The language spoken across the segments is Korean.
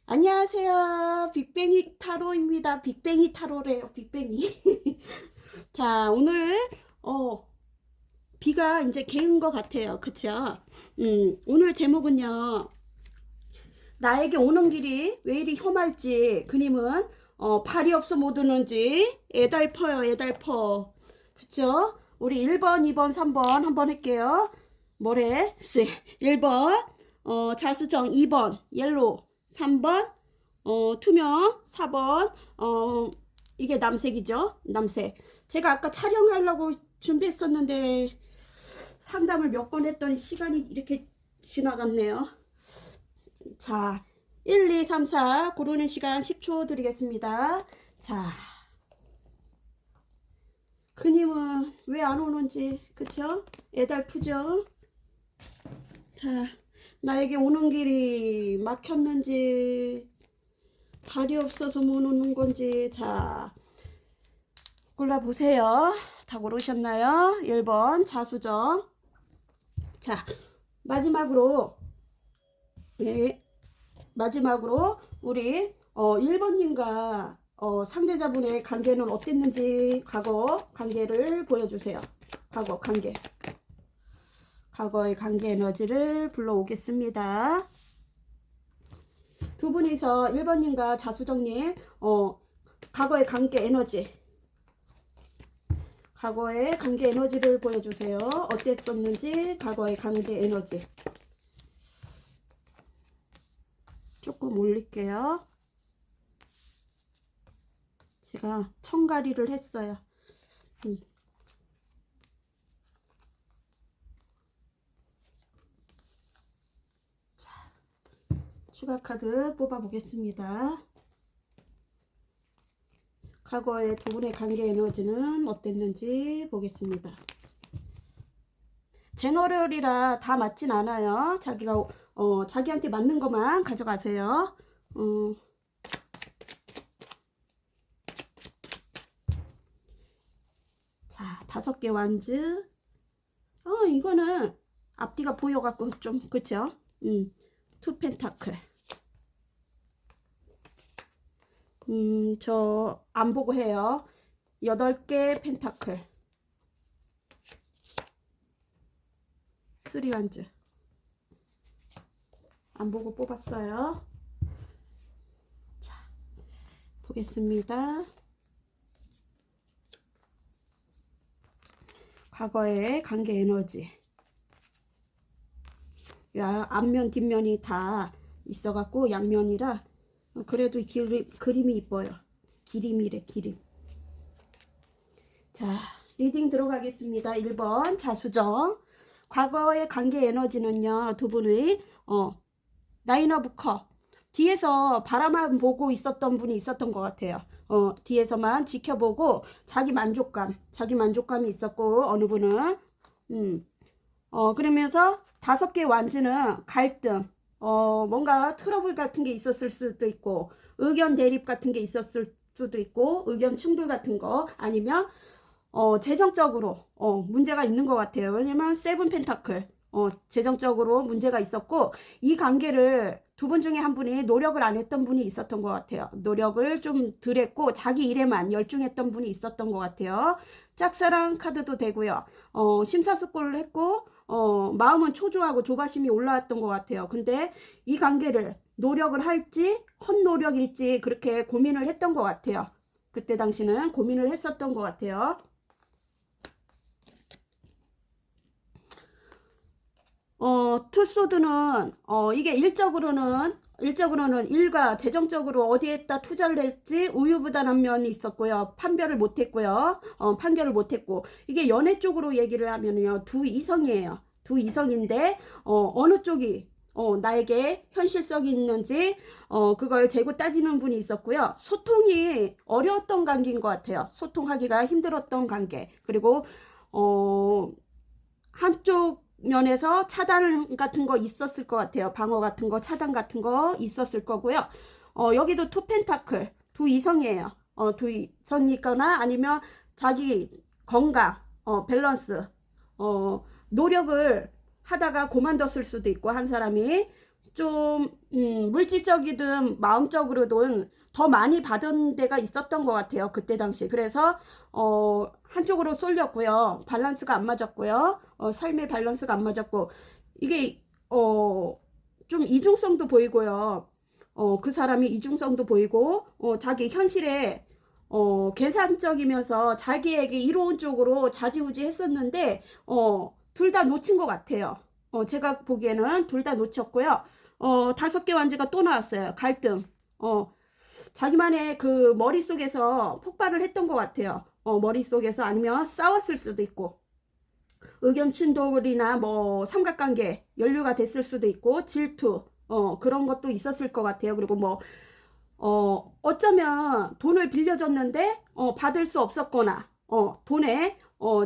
안녕하세요. 빅뱅이 타로입니다. 빅뱅이 타로래요. 빅뱅이. 자, 오늘 비가 이제 개은 것 같아요. 그쵸? 오늘 제목은요. 나에게 오는 길이 왜 이리 험할지 그님은 발이 없어 못 오는지 애달퍼요. 애달퍼. 그쵸? 우리 1번, 2번, 3번 한번 할게요. 뭐래? 1번 자수정, 2번 옐로우, 3번 투명, 4번 이게 남색이죠. 남색. 제가 아까 촬영하려고 준비했었는데 상담을 몇 번 했더니 시간이 이렇게 지나갔네요. 자, 1, 2, 3, 4 고르는 시간 10초 드리겠습니다. 자, 그님은 왜 안 오는지, 그쵸? 애달프죠? 자, 나에게 오는 길이 막혔는지, 발이 없어서 못 오는 건지, 자, 골라보세요. 다 고르셨나요? 1번, 자수정. 자, 마지막으로, 네, 마지막으로, 우리, 1번님과, 상대자분의 관계는 어땠는지, 과거 관계를 보여주세요. 과거 관계. 과거의 관계 에너지를 불러오겠습니다. 두 분이서 1번님과 자수정님, 과거의 관계 에너지, 과거의 관계 에너지를 보여주세요. 어땠었는지, 과거의 관계 에너지. 조금 올릴게요. 제가 청가리를 했어요. 추가 카드 뽑아보겠습니다. 과거의 두 분의 관계 에너지는 어땠는지 보겠습니다. 제너럴이라 다 맞진 않아요. 자기가 자기한테 맞는 것만 가져가세요. 자, 5개 완즈. 이거는 앞뒤가 보여갖고 좀 그쵸? 투 펜타클. 저 안 보고 해요. 8개 펜타클. 3 완즈. 안 보고 뽑았어요. 자, 보겠습니다. 과거의 관계 에너지. 야, 앞면 뒷면이 다 있어갖고 양면이라 그래도 그림이 이뻐요. 기림이래, 기림. 자, 리딩 들어가겠습니다. 1번 자수정. 과거의 관계 에너지는요, 두 분의 나인 오브 컵. 뒤에서 바라만 보고 있었던 분이 있었던 것 같아요. 뒤에서만 지켜보고 자기 만족감이 있었고, 어느 분은 그러면서 5개 완즈는 갈등, 뭔가 트러블 같은 게 있었을 수도 있고, 의견 대립 같은 게 있었을 수도 있고, 의견 충돌 같은 거, 아니면, 재정적으로, 문제가 있는 것 같아요. 왜냐면, 세븐 펜타클, 재정적으로 문제가 있었고, 이 관계를 두 분 중에 한 분이 노력을 안 했던 분이 있었던 것 같아요. 노력을 좀 덜 했고, 자기 일에만 열중했던 분이 있었던 것 같아요. 짝사랑 카드도 되고요. 심사숙고를 했고, 마음은 초조하고 조바심이 올라왔던 것 같아요. 근데 이 관계를 노력을 할지 헛노력일지 그렇게 고민을 했던 것 같아요. 그때 당시는 고민을 했었던 것 같아요. 투소드는 이게 일적으로는 일과 재정적으로 어디에다 투자를 했지 우유부단한 면이 있었고요. 판별을 못했고요. 판결을 못했고 이게 연애 쪽으로 얘기를 하면요. 두 이성이에요. 두 이성인데 어느 쪽이 나에게 현실성이 있는지 그걸 재고 따지는 분이 있었고요. 소통이 어려웠던 관계인 것 같아요. 소통하기가 힘들었던 관계. 그리고 한쪽 면에서 차단 같은 거 있었을 것 같아요. 방어 같은 거, 차단 같은 거 있었을 거고요. 여기도 투 펜타클, 두 이성이에요. 두 이성이거나 아니면 자기 건강, 밸런스, 노력을 하다가 그만뒀을 수도 있고, 한 사람이 좀 물질적이든 마음적으로든 더 많이 받은 데가 있었던 것 같아요. 그때 당시. 그래서 한쪽으로 쏠렸고요. 밸런스가 안 맞았고요. 삶의 밸런스가 안 맞았고, 이게 좀 이중성도 보이고요. 그 사람이 이중성도 보이고, 자기 현실에 계산적이면서 자기에게 이로운 쪽으로 좌지우지 했었는데, 둘 다 놓친 것 같아요. 제가 보기에는 둘 다 놓쳤고요. 5개 완제가 또 나왔어요. 갈등. 자기만의 그 머릿속에서 폭발을 했던 것 같아요. 머릿속에서 아니면 싸웠을 수도 있고, 의견 충돌이나 뭐 삼각관계 연루가 됐을 수도 있고, 질투, 그런 것도 있었을 것 같아요. 그리고 뭐, 어쩌면 돈을 빌려줬는데, 받을 수 없었거나, 돈에,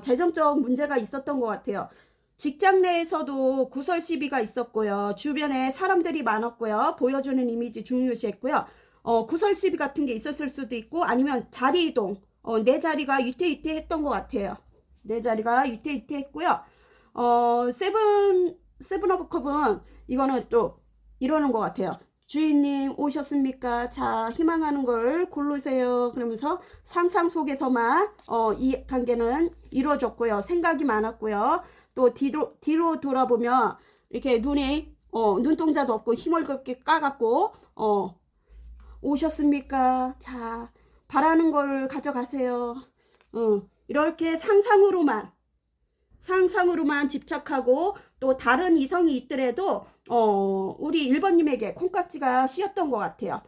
재정적 문제가 있었던 것 같아요. 직장 내에서도 구설 시비가 있었고요. 주변에 사람들이 많았고요. 보여주는 이미지 중요시했고요. 구설 시비 같은 게 있었을 수도 있고, 아니면 자리 이동, 내 자리가 위태위태했던 것 같아요. 내 자리가 위태위태했고요. 세븐 오브 컵은 이거는 또 이러는 것 같아요. 주인님 오셨습니까? 자, 희망하는 걸 고르세요. 그러면서 상상 속에서만 이 관계는 이루어졌고요. 생각이 많았고요. 또 뒤로 돌아보면 이렇게 눈이 눈동자도 없고 힘을그렇게 까갖고 오셨습니까? 자, 바라는 걸 가져가세요. 이렇게 상상으로만 집착하고, 또 다른 이성이 있더라도 우리 1번님에게 콩깍지가 씌었던 것 같아요.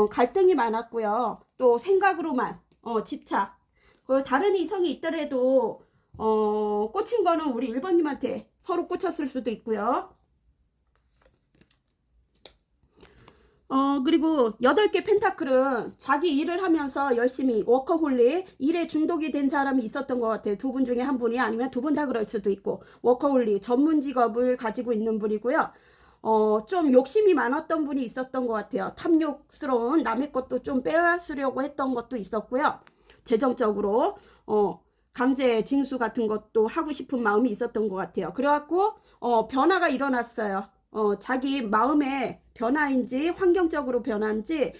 갈등이 많았고요. 또 생각으로만 집착. 그 다른 이성이 있더라도 꽂힌 거는 우리 1번님한테 서로 꽂혔을 수도 있고요. 그리고 8개 펜타클은 자기 일을 하면서 열심히 워커홀릭, 일에 중독이 된 사람이 있었던 것 같아요. 두 분 중에 한 분이, 아니면 두 분 다 그럴 수도 있고, 워커홀릭, 전문 직업을 가지고 있는 분이고요. 좀 욕심이 많았던 분이 있었던 것 같아요. 탐욕스러운 남의 것도 좀 빼앗으려고 했던 것도 있었고요. 재정적으로, 강제 징수 같은 것도 하고 싶은 마음이 있었던 것 같아요. 그래갖고, 변화가 일어났어요. 자기 마음의 변화인지 환경적으로 변화인지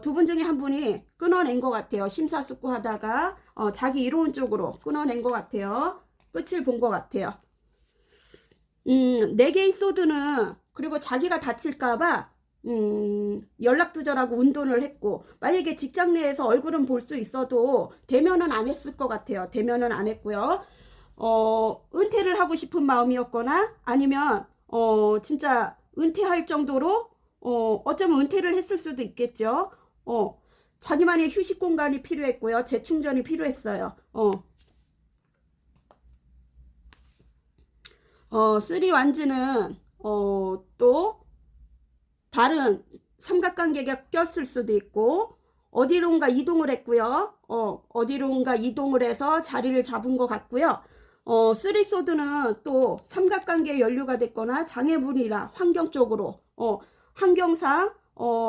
두 분 중에 한 분이 끊어낸 것 같아요. 심사숙고하다가 자기 이로운 쪽으로 끊어낸 것 같아요. 끝을 본 것 같아요. 4개의 소드는 그리고 자기가 다칠까봐 연락두절하고 운동을 했고, 만약에 직장 내에서 얼굴은 볼 수 있어도 대면은 안 했을 것 같아요. 대면은 안 했고요. 은퇴를 하고 싶은 마음이었거나, 아니면 진짜 은퇴할 정도로 어쩌면 은퇴를 했을 수도 있겠죠. 자기만의 휴식 공간이 필요했고요. 재충전이 필요했어요. 3완즈는 또 다른 삼각관계가 꼈을 수도 있고, 어디론가 이동을 했고요. 어디론가 이동을 해서 자리를 잡은 것 같고요. 3소드는 또 삼각관계에 연루가 됐거나 장애물이나 환경적으로 환경상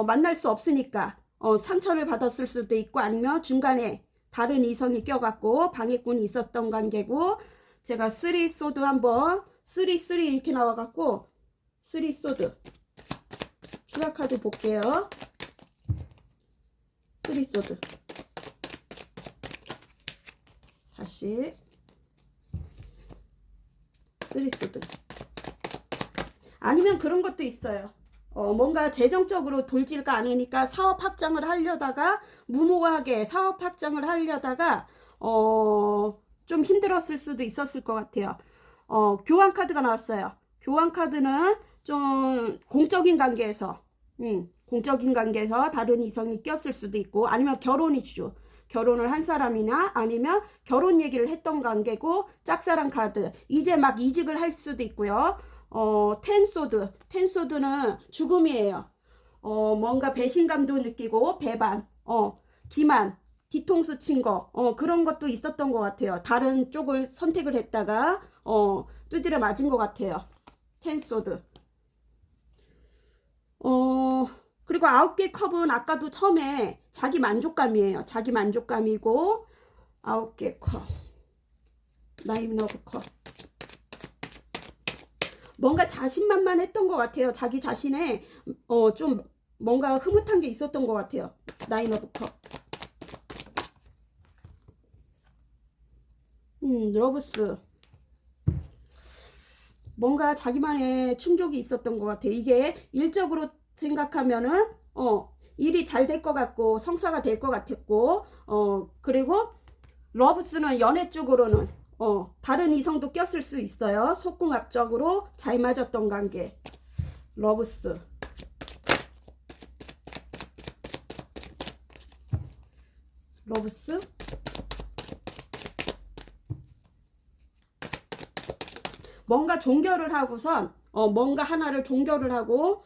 만날 수 없으니까 상처를 받았을 수도 있고, 아니면 중간에 다른 이성이 껴갖고 방해꾼이 있었던 관계고, 제가 3소드 한번 3 이렇게 나와갖고 3소드 추가카드 볼게요. 3소드 다시 3소드. 아니면 그런 것도 있어요. 뭔가 재정적으로 돌지가 않으니까 사업 확장을 하려다가, 무모하게 사업 확장을 하려다가 좀 힘들었을 수도 있었을 것 같아요. 교환 카드가 나왔어요. 교환 카드는 좀 공적인 관계에서 다른 이성이 꼈을 수도 있고, 아니면 결혼 이슈, 결혼을 한 사람이나 아니면 결혼 얘기를 했던 관계고, 짝사랑 카드, 이제 막 이직을 할 수도 있고요. 텐소드는 죽음이에요. 뭔가 배신감도 느끼고, 배반, 기만, 뒤통수 친 거, 그런 것도 있었던 것 같아요. 다른 쪽을 선택을 했다가 두드려 맞은 것 같아요. 텐소드. 그리고 9개 컵은 아까도 처음에 자기 만족감이에요. 자기 만족감이고, 9개 컵, 나인 오브 컵. 뭔가 자신만만했던 것 같아요. 자기 자신에 좀 뭔가 흐뭇한 게 있었던 것 같아요. 나인 오브 컵. 러브스. 뭔가 자기만의 충족이 있었던 것 같아요. 이게 일적으로 생각하면은 일이 잘 될 것 같고 성사가 될 것 같았고 그리고 러브스는 연애 쪽으로는 다른 이성도 꼈을 수 있어요. 속궁합적으로 잘 맞았던 관계. 러브스. 러브스. 뭔가 종결을 하고선 뭔가 하나를 종결을 하고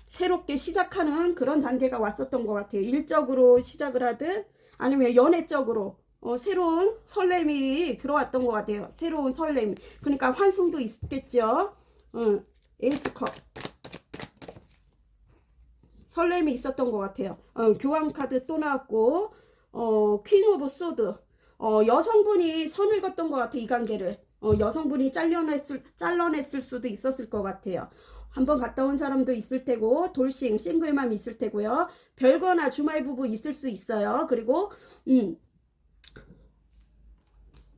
새롭게 시작하는 그런 단계가 왔었던 것 같아요. 일적으로 시작을 하든 아니면 연애적으로 새로운 설렘이 들어왔던 것 같아요. 새로운 설렘. 그러니까 환승도 있겠죠. 에이스컵. 설렘이 있었던 것 같아요. 교환 카드 또 나왔고 퀸 오브 소드. 여성분이 선을 긋던 것 같아. 이 관계를. 여성분이 잘라냈을 수도 있었을 것 같아요. 한번 갔다 온 사람도 있을 테고 돌싱 싱글맘 있을 테고요. 별거나 주말 부부 있을 수 있어요. 그리고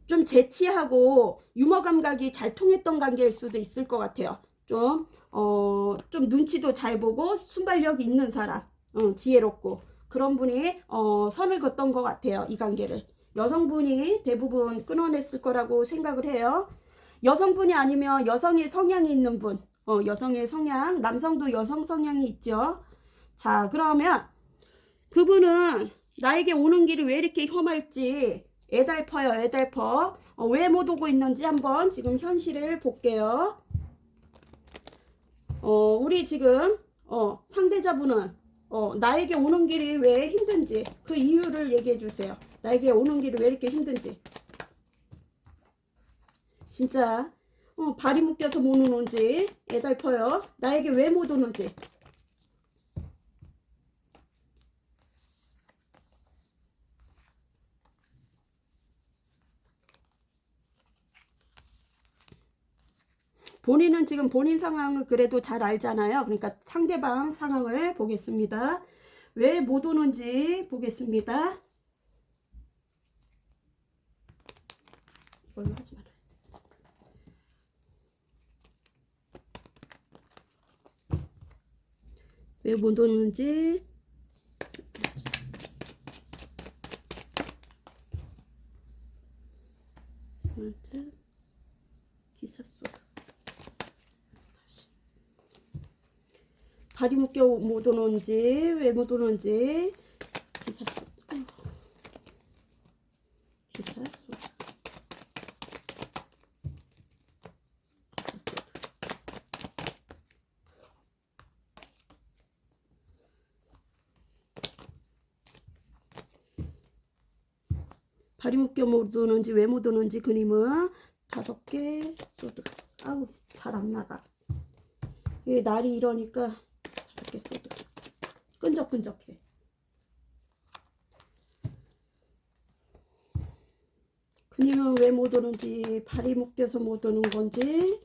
좀 재치하고 유머 감각이 잘 통했던 관계일 수도 있을 것 같아요. 좀 눈치도 잘 보고 순발력이 있는 사람, 지혜롭고 그런 분이 선을 긋던 것 같아요. 이 관계를. 여성분이 대부분 끊어냈을 거라고 생각을 해요. 여성분이 아니면 여성의 성향이 있는 분, 여성의 성향, 남성도 여성 성향이 있죠. 자, 그러면 그분은 나에게 오는 길이 왜 이렇게 험할지 애달퍼요, 애달퍼. 왜 못 오고 있는지 한번 지금 현실을 볼게요. 우리 지금 상대자분은 나에게 오는 길이 왜 힘든지 그 이유를 얘기해 주세요. 나에게 오는 길이 왜 이렇게 힘든지. 진짜 발이 묶여서 못 오는지 애달퍼요. 나에게 왜 못 오는지. 본인은 지금 본인 상황을 그래도 잘 알잖아요. 그러니까 상대방 상황을 보겠습니다. 왜 못 오는지 보겠습니다. 이걸로 하지 말아요. 왜 못 오는지. 기사 속 발이 묶여 못 오는지 왜 못 오는지 기사 속 기사 속 발이 묶여 못 오는지 왜 못 오는지 그림은 5개 소드. 아우 잘 안 나가. 이게 날이 이러니까 5개 소드. 끈적끈적해. 그님은 왜 못 오는지, 발이 묶여서 못 오는 건지,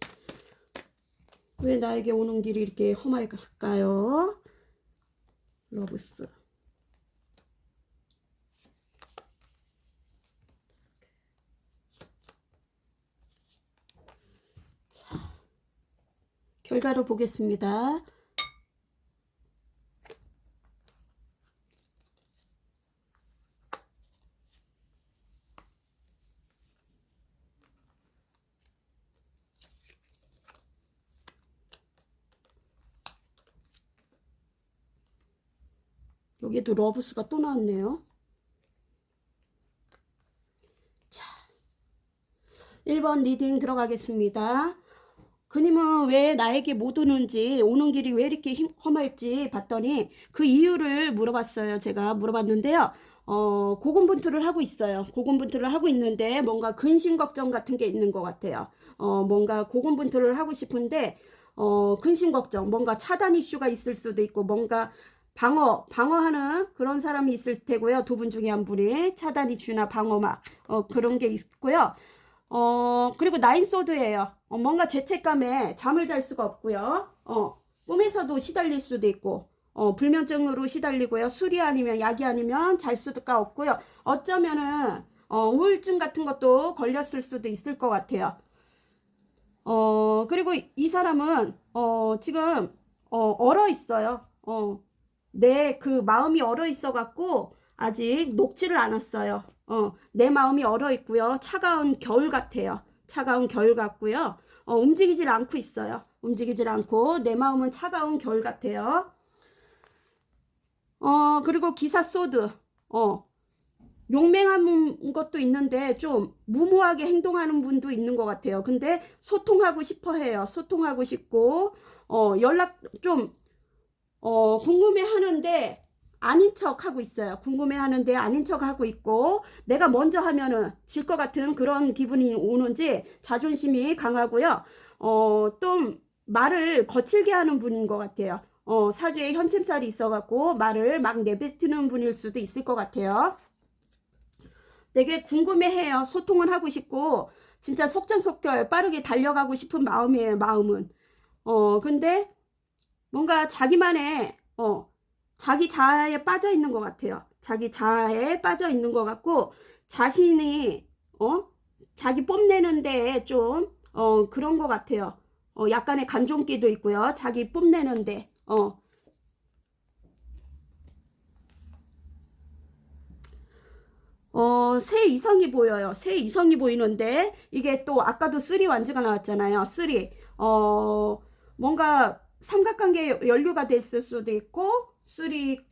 왜 나에게 오는 길이 이렇게 험할까요? 러브스. 자, 결과를 보겠습니다. 여기도 러브스가 또 나왔네요. 자, 1번 리딩 들어가겠습니다. 그님은 왜 나에게 못 오는지, 오는 길이 왜 이렇게 험할지 봤더니 그 이유를 물어봤어요. 제가 물어봤는데요. 고군분투를 하고 있어요. 고군분투를 하고 있는데 뭔가 근심 걱정 같은 게 있는 것 같아요. 뭔가 고군분투를 하고 싶은데 근심 걱정, 뭔가 차단 이슈가 있을 수도 있고 뭔가 방어하는 그런 사람이 있을 테고요. 두 분 중에 한 분이 차단 이슈나 방어막 그런 게 있고요. 그리고 나인 소드예요. 뭔가 죄책감에 잠을 잘 수가 없고요. 꿈에서도 시달릴 수도 있고, 불면증으로 시달리고요. 술이 아니면 약이 아니면 잘 수가 없고요. 어쩌면은, 우울증 같은 것도 걸렸을 수도 있을 것 같아요. 그리고 이 사람은, 지금, 얼어 있어요. 내 그 마음이 얼어 있어 갖고, 아직 녹지를 않았어요. 내 마음이 얼어 있고요. 차가운 겨울 같아요. 차가운 겨울 같고요. 움직이질 않고 있어요. 움직이질 않고 내 마음은 차가운 겨울 같아요. 그리고 기사 소드. 용맹한 것도 있는데 좀 무모하게 행동하는 분도 있는 것 같아요. 근데 소통하고 싶어 해요. 소통하고 싶고, 연락 좀, 궁금해 하는데 아닌 척 하고 있어요. 궁금해 하는데 아닌 척 하고 있고, 내가 먼저 하면은 질 것 같은 그런 기분이 오는지 자존심이 강하고요. 좀 말을 거칠게 하는 분인 것 같아요. 사주에 현침살이 있어갖고 말을 막 내뱉는 분일 수도 있을 것 같아요. 되게 궁금해해요. 소통을 하고 싶고 진짜 속전속결 빠르게 달려가고 싶은 마음이에요. 마음은. 근데 뭔가 자기만의 자기 자아에 빠져 있는 것 같아요. 자기 자아에 빠져 있는 것 같고 자신이 자기 뽐내는 데에 좀 그런 것 같아요. 약간의 간종기도 있고요. 자기 뽐내는데 새 이성이 보여요. 새 이성이 보이는데, 이게 또, 아까도 쓰리 완즈가 나왔잖아요. 쓰리. 뭔가 삼각관계 연류가 됐을 수도 있고, 쓰리,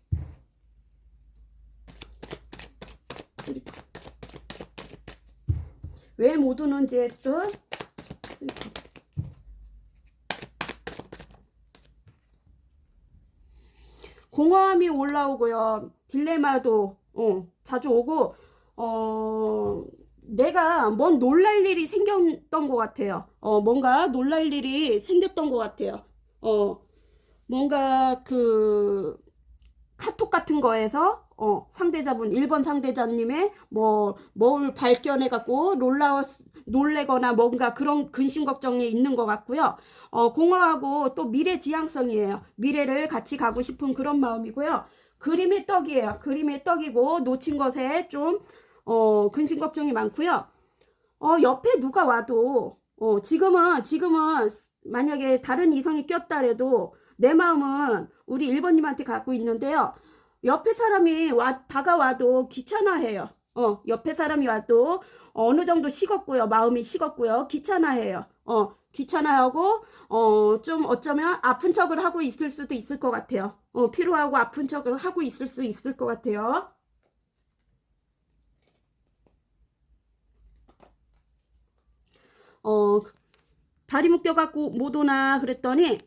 쓰리. 왜 못 오는지 했죠? 공허함이 올라오고요. 딜레마도, 자주 오고, 내가 뭔 놀랄 일이 생겼던 것 같아요. 뭔가 놀랄 일이 생겼던 것 같아요. 뭔가 그 카톡 같은 거에서 상대자분 1번 상대자님의 뭘 발견해 갖고 놀래거나 뭔가 그런 근심 걱정이 있는 것 같고요. 공허하고 또 미래지향성이에요. 미래를 같이 가고 싶은 그런 마음이고요. 그림의 떡이에요. 그림의 떡이고 놓친 것에 좀 근심 걱정이 많고요. 옆에 누가 와도 지금은 만약에 다른 이성이 꼈다래도 내 마음은 우리 1번님한테 갖고 있는데요. 옆에 사람이 다가와도 귀찮아해요. 옆에 사람이 와도 어느 정도 식었고요. 마음이 식었고요. 귀찮아해요. 귀찮아하고 좀 어쩌면 아픈 척을 하고 있을 수도 있을 것 같아요. 피로하고 아픈 척을 하고 있을 수 있을 것 같아요. 다리 묶여갖고 못 오나 그랬더니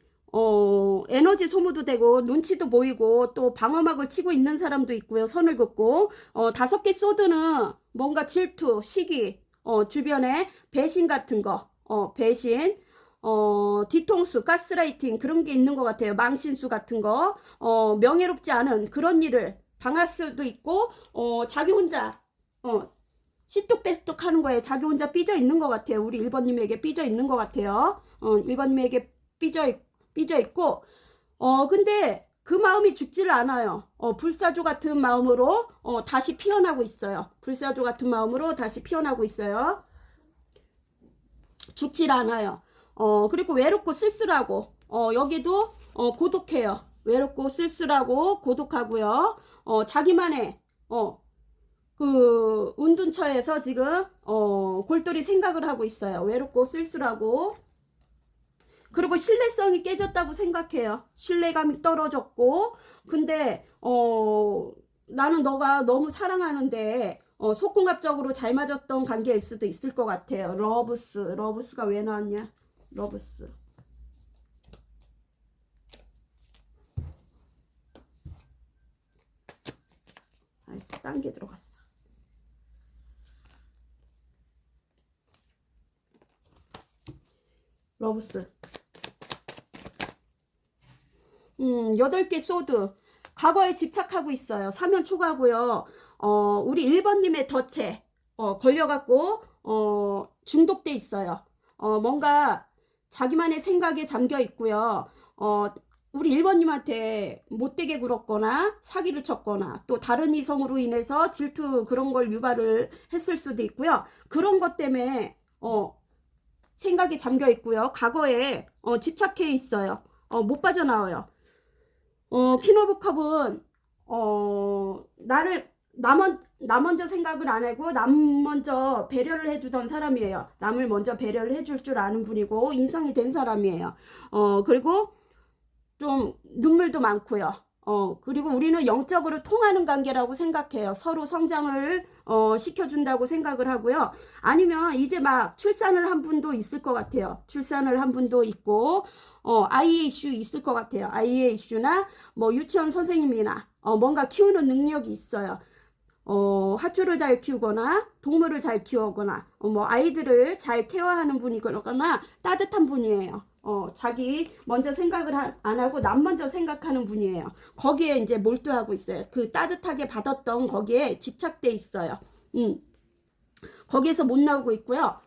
에너지 소모도 되고 눈치도 보이고 또 방어막을 치고 있는 사람도 있고요. 선을 긋고 5개 소드는 뭔가 질투, 시기, 주변에 배신 같은 거, 배신, 뒤통수, 가스라이팅 그런 게 있는 것 같아요. 망신수 같은 거, 명예롭지 않은 그런 일을 당할 수도 있고 자기 혼자 시뚝배뚝 하는 거에 자기 혼자 삐져 있는 것 같아요. 우리 1번님에게 삐져 있는 것 같아요. 1번님에게 삐져 있고, 근데 그 마음이 죽지를 않아요. 불사조 같은 마음으로, 다시 피어나고 있어요. 불사조 같은 마음으로 다시 피어나고 있어요. 죽질 않아요. 그리고 외롭고 쓸쓸하고, 여기도, 고독해요. 외롭고 쓸쓸하고 고독하고요. 자기만의, 그 운둔처에서 지금 골똘히 생각을 하고 있어요. 외롭고 쓸쓸하고 그리고 신뢰성이 깨졌다고 생각해요. 신뢰감이 떨어졌고 근데 나는 너가 너무 사랑하는데 속궁합적으로 잘 맞았던 관계일 수도 있을 것 같아요. 러브스가 왜 나왔냐? 러브스 딴 게 들어갔어. 러브스 8개 소드 과거에 집착하고 있어요. 사면 초과고요. 우리 1번님의 덫에 걸려갖고 중독돼 있어요. 뭔가 자기만의 생각에 잠겨 있고요. 우리 1번님한테 못되게 굴었거나 사기를 쳤거나 또 다른 이성으로 인해서 질투 그런 걸 유발을 했을 수도 있고요. 그런 것 때문에 생각에 잠겨 있고요. 과거에 집착해 있어요. 못 빠져나와요. 퀸 오브 컵은 나 먼저 생각을 안 하고 남 먼저 배려를 해주던 사람이에요. 남을 먼저 배려를 해줄 줄 아는 분이고 인성이 된 사람이에요. 그리고 좀 눈물도 많고요. 그리고 우리는 영적으로 통하는 관계라고 생각해요. 서로 성장을 시켜준다고 생각을 하고요. 아니면 이제 막 출산을 한 분도 있을 것 같아요. 출산을 한 분도 있고 아이의 이슈 있을 것 같아요. 아이의 이슈나 뭐 유치원 선생님이나 뭔가 키우는 능력이 있어요. 하초를 잘 키우거나 동물을 잘 키우거나 뭐 아이들을 잘 케어하는 분이거나 따뜻한 분이에요. 자기 먼저 생각을 안 하고 남 먼저 생각하는 분이에요. 거기에 이제 몰두하고 있어요. 그 따뜻하게 받았던 거기에 집착돼 있어요. 거기에서 못 나오고 있고요.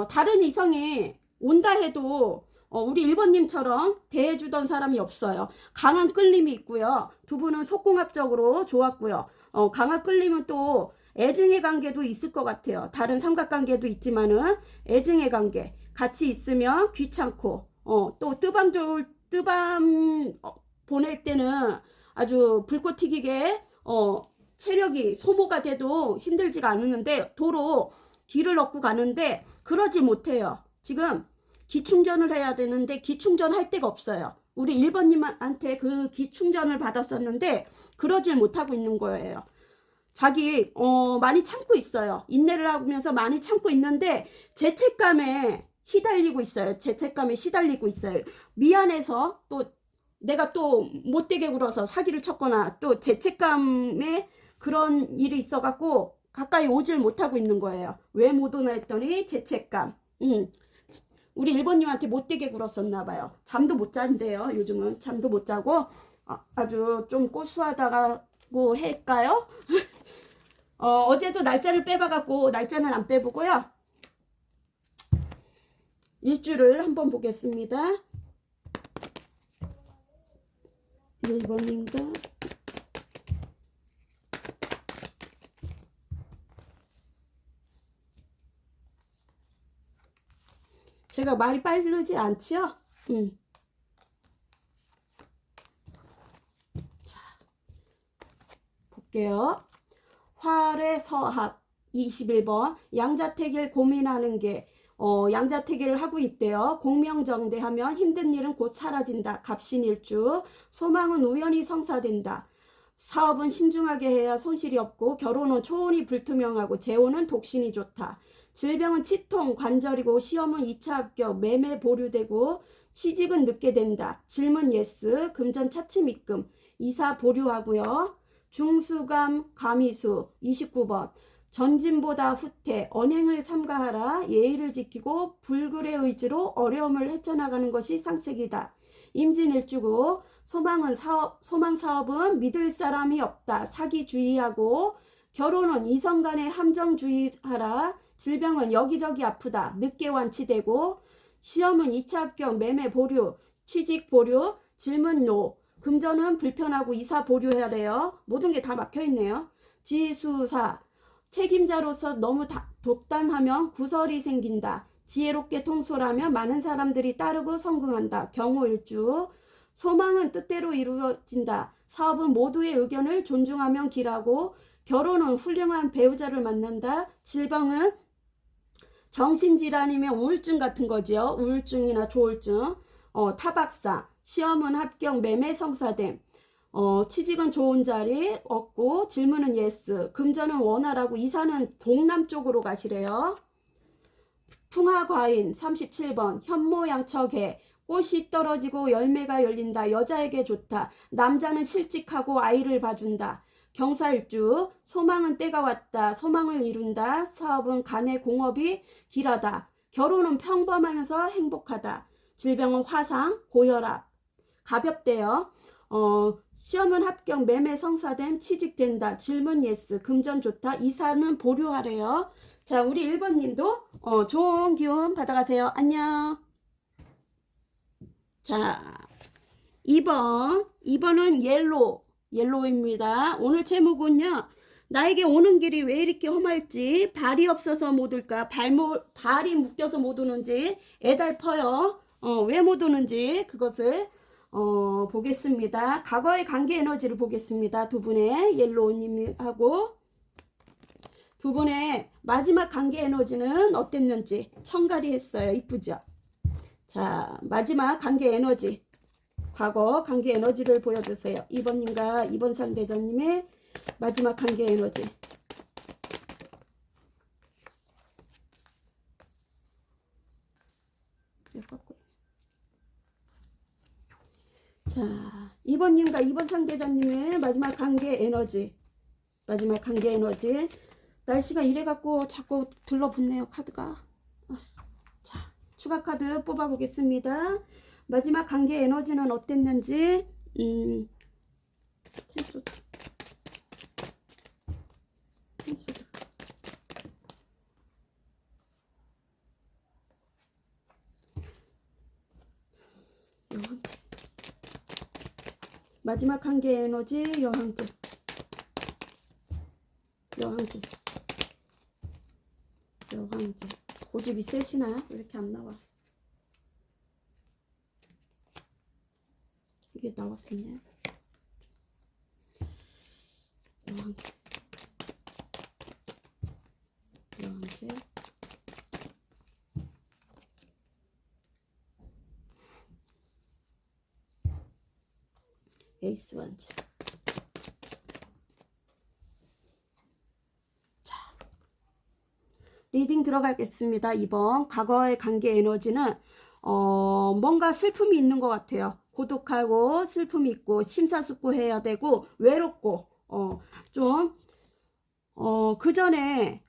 다른 이성이 온다 해도 우리 1번님처럼 대해주던 사람이 없어요. 강한 끌림이 있고요. 두 분은 속궁합적으로 좋았고요. 강한 끌림은 또 애증의 관계도 있을 것 같아요. 다른 삼각관계도 있지만은 애증의 관계 같이 있으면 귀찮고 또 뜨밤 보낼 때는 아주 불꽃 튀기게 체력이 소모가 돼도 힘들지가 않았는데 도로 길을 얻고 가는데 그러지 못해요. 지금 기충전을 해야 되는데 기충전 할 데가 없어요. 우리 1번님한테 그 기충전을 받았었는데 그러질 못하고 있는 거예요. 자기 많이 참고 있어요. 인내를 하면서 많이 참고 있는데 죄책감에 시달리고 있어요. 죄책감에 시달리고 있어요. 미안해서 또 내가 또 못되게 굴어서 사기를 쳤거나 또 죄책감에 그런 일이 있어갖고 가까이 오질 못하고 있는 거예요. 왜 못 오나 했더니 죄책감. 우리 1번님한테 못되게 굴었었나 봐요. 잠도 못 잔대요. 요즘은 잠도 못 자고 아주 좀 고수하다고 할까요? 어제도 날짜를 빼봐갖고 날짜는 안 빼보고요. 일주를 한번 보겠습니다. 1번인가? 제가 말이 빠르지 않지요? 자, 볼게요. 활의서합 21번 양자택일 고민하는 게 양자택일을 하고 있대요. 공명정대하면 힘든 일은 곧 사라진다. 갑신일주 소망은 우연히 성사된다. 사업은 신중하게 해야 손실이 없고 결혼은 초혼이 불투명하고 재혼은 독신이 좋다. 질병은 치통, 관절이고 시험은 2차 합격, 매매 보류되고 취직은 늦게 된다. 질문 예스, 금전 차츰 입금, 이사 보류하고요. 중수감, 가미수 29번 전진보다 후퇴, 언행을 삼가하라. 예의를 지키고 불굴의 의지로 어려움을 헤쳐나가는 것이 상책이다. 임진일주고 소망 사업은 믿을 사람이 없다. 사기 주의하고 결혼은 이성 간의 함정 주의하라. 질병은 여기저기 아프다. 늦게 완치되고 시험은 2차 합격, 매매 보류, 취직 보류, 질문 노. 금전은 불편하고 이사 보류해야 돼요. 모든 게 다 막혀있네요. 지수사 책임자로서 너무 독단하면 구설이 생긴다. 지혜롭게 통솔하면 많은 사람들이 따르고 성공한다. 경호일주 소망은 뜻대로 이루어진다. 사업은 모두의 의견을 존중하면 길하고 결혼은 훌륭한 배우자를 만난다. 질병은 정신질환이면 우울증 같은 거지요. 우울증이나 조울증. 타박사 시험은 합격, 매매 성사됨. 취직은 좋은 자리 얻고 질문은 예스. 금전은 원활하고 이사는 동남쪽으로 가시래요. 풍화과인 37번 현모양처개 꽃이 떨어지고 열매가 열린다. 여자에게 좋다. 남자는 실직하고 아이를 봐준다. 경사일주 소망은 때가 왔다. 소망을 이룬다. 사업은 간의 공업이 길하다. 결혼은 평범하면서 행복하다. 질병은 화상, 고혈압, 가볍대요. 시험은 합격, 매매 성사됨, 취직된다. 질문 예스, 금전 좋다. 이사는 보류하래요. 자, 우리 1번님도 좋은 기운 받아가세요. 안녕. 자, 2번은 옐로우입니다. 오늘 제목은요. 나에게 오는 길이 왜 이렇게 험할지, 발이 없어서 못 올까, 발이 묶여서 못 오는지, 애달퍼요. 왜 못 오는지 그것을 보겠습니다. 과거의 관계 에너지를 보겠습니다. 두 분의 옐로우님하고 두 분의 마지막 관계 에너지는 어땠는지 청가리 했어요. 이쁘죠? 자, 마지막 관계 에너지, 과거 관계 에너지를 보여주세요. 2번님과 2번 상대자님의 마지막 관계 에너지. 자, 2번님과 2번 상대자님의 마지막 관계 에너지. 마지막 관계 에너지. 날씨가 이래갖고 자꾸 들러붙네요, 카드가. 자, 추가 카드 뽑아보겠습니다. 마지막 관계 에너지는 어땠는지. 텐소드. 여왕제. 마지막 관계 에너지 여왕제. 여왕제. 고집이 세시나? 왜 이렇게 안 나와? 이게 나왔었네. 여왕제. 에이스 완즈. 자, 리딩 들어가겠습니다. 2번 과거의 관계 에너지는 뭔가 슬픔이 있는 것 같아요. 고독하고 슬픔이 있고 심사숙고해야 되고 외롭고 좀 그 전에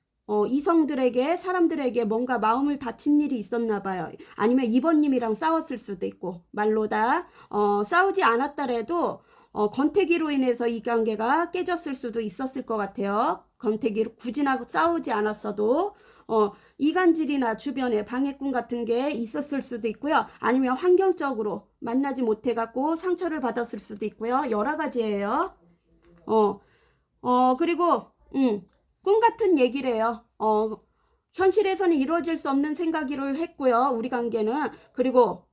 이성들에게 사람들에게 뭔가 마음을 다친 일이 있었나 봐요. 아니면 2번님이랑 싸웠을 수도 있고 말로다 싸우지 않았더라도 권태기로 인해서 이 관계가 깨졌을 수도 있었을 것 같아요. 권태기로 굳이 싸우지 않았어도 이간질이나 주변에 방해꾼 같은 게 있었을 수도 있고요. 아니면 환경적으로 만나지 못해 갖고 상처를 받았을 수도 있고요. 여러 가지예요. 그리고 꿈 같은 얘기래요. 현실에서는 이루어질 수 없는 생각을 했고요. 우리 관계는. 그리고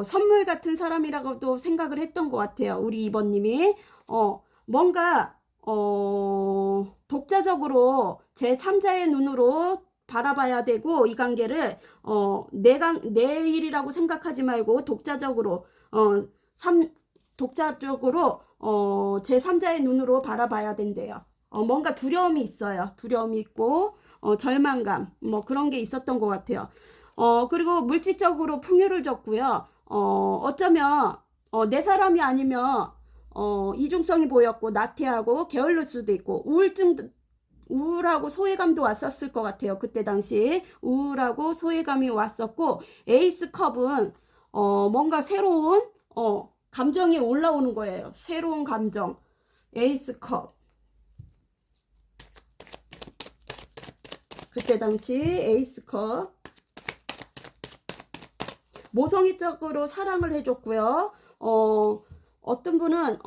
선물 같은 사람이라고도 생각을 했던 것 같아요. 우리 2번님이 뭔가 독자적으로 제3자의 눈으로 바라봐야 되고 이 관계를 내 일이라고 생각하지 말고 독자적으로 제3자의 눈으로 바라봐야 된대요. 뭔가 두려움이 있어요. 두려움이 있고 절망감 뭐 그런 게 있었던 것 같아요. 그리고 물질적으로 풍요를 줬고요. 어쩌면 내 사람이 아니면 이중성이 보였고 나태하고 게을를 수도 있고 우울하고 소외감도 왔었을 것 같아요. 그때 당시 우울하고 소외감이 왔었고 에이스컵은 뭔가 새로운 감정이 올라오는 거예요. 새로운 감정. 에이스컵. 그때 당시 에이스컵. 모성애적으로 사랑을 해줬고요. 어떤 분은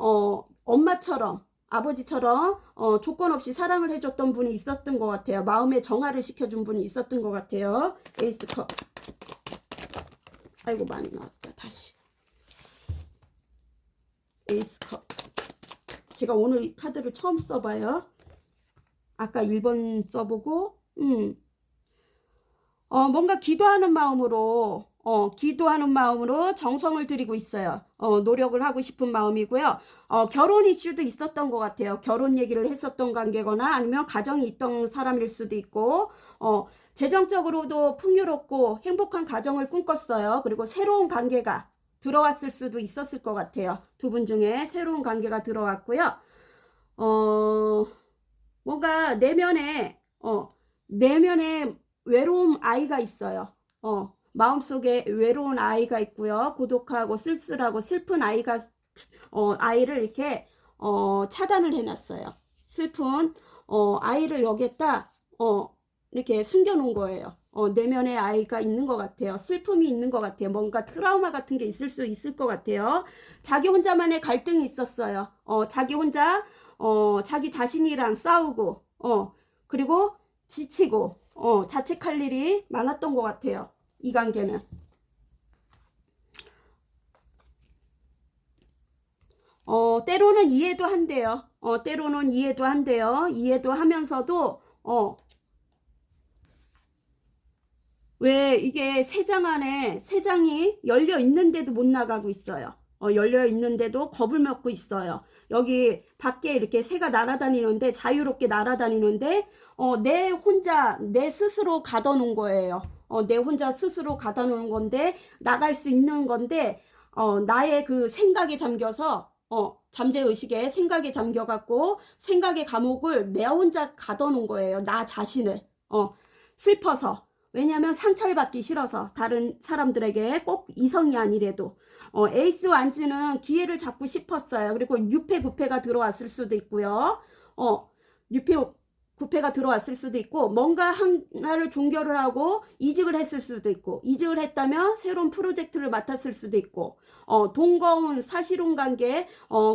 엄마처럼 아버지처럼 조건 없이 사랑을 해줬던 분이 있었던 것 같아요. 마음의 정화를 시켜준 분이 있었던 것 같아요. 에이스컵. 아이고 많이 나왔다. 다시. 에이스컵. 제가 오늘 이 카드를 처음 써봐요. 아까 1번 써보고 뭔가 기도하는 마음으로 정성을 들이고 있어요. 노력을 하고 싶은 마음이고요. 결혼 이슈도 있었던 것 같아요. 결혼 얘기를 했었던 관계거나 아니면 가정이 있던 사람일 수도 있고 재정적으로도 풍요롭고 행복한 가정을 꿈꿨어요. 그리고 새로운 관계가 들어왔을 수도 있었을 것 같아요. 두 분 중에 새로운 관계가 들어왔고요. 뭔가 내면에 외로운 아이가 있어요. 마음속에 외로운 아이가 있고요. 고독하고 쓸쓸하고 슬픈 아이를 이렇게 차단을 해놨어요. 슬픈 아이를 여기에다 이렇게 숨겨놓은 거예요. 내면에 아이가 있는 것 같아요. 슬픔이 있는 것 같아요. 뭔가 트라우마 같은 게 있을 수 있을 것 같아요. 자기 혼자만의 갈등이 있었어요. 자기 혼자 자기 자신이랑 싸우고 그리고 지치고 자책할 일이 많았던 것 같아요. 이 관계는. 때로는 이해도 한대요. 때로는 이해도 한대요. 이해도 하면서도 왜 이게 세장 안에 세장이 열려 있는데도 못 나가고 있어요. 열려 있는데도 겁을 먹고 있어요. 여기 밖에 이렇게 새가 날아다니는데 자유롭게 날아다니는데 내 혼자 내 스스로 가둬놓은 거예요. 내 혼자 스스로 가둬놓은 건데 나갈 수 있는 건데 나의 그 생각에 잠겨서 잠재의식에 생각에 잠겨갖고 생각의 감옥을 내 혼자 가둬놓은 거예요. 나 자신을 슬퍼서. 왜냐하면 상처를 받기 싫어서 다른 사람들에게 꼭 이성이 아니래도 에이스 완즈는 기회를 잡고 싶었어요. 그리고 유패 구패가 들어왔을 수도 있고요. 유패 구패가 들어왔을 수도 있고 뭔가 하나를 종결을 하고 이직을 했을 수도 있고 이직을 했다면 새로운 프로젝트를 맡았을 수도 있고 동거운 사실혼 관계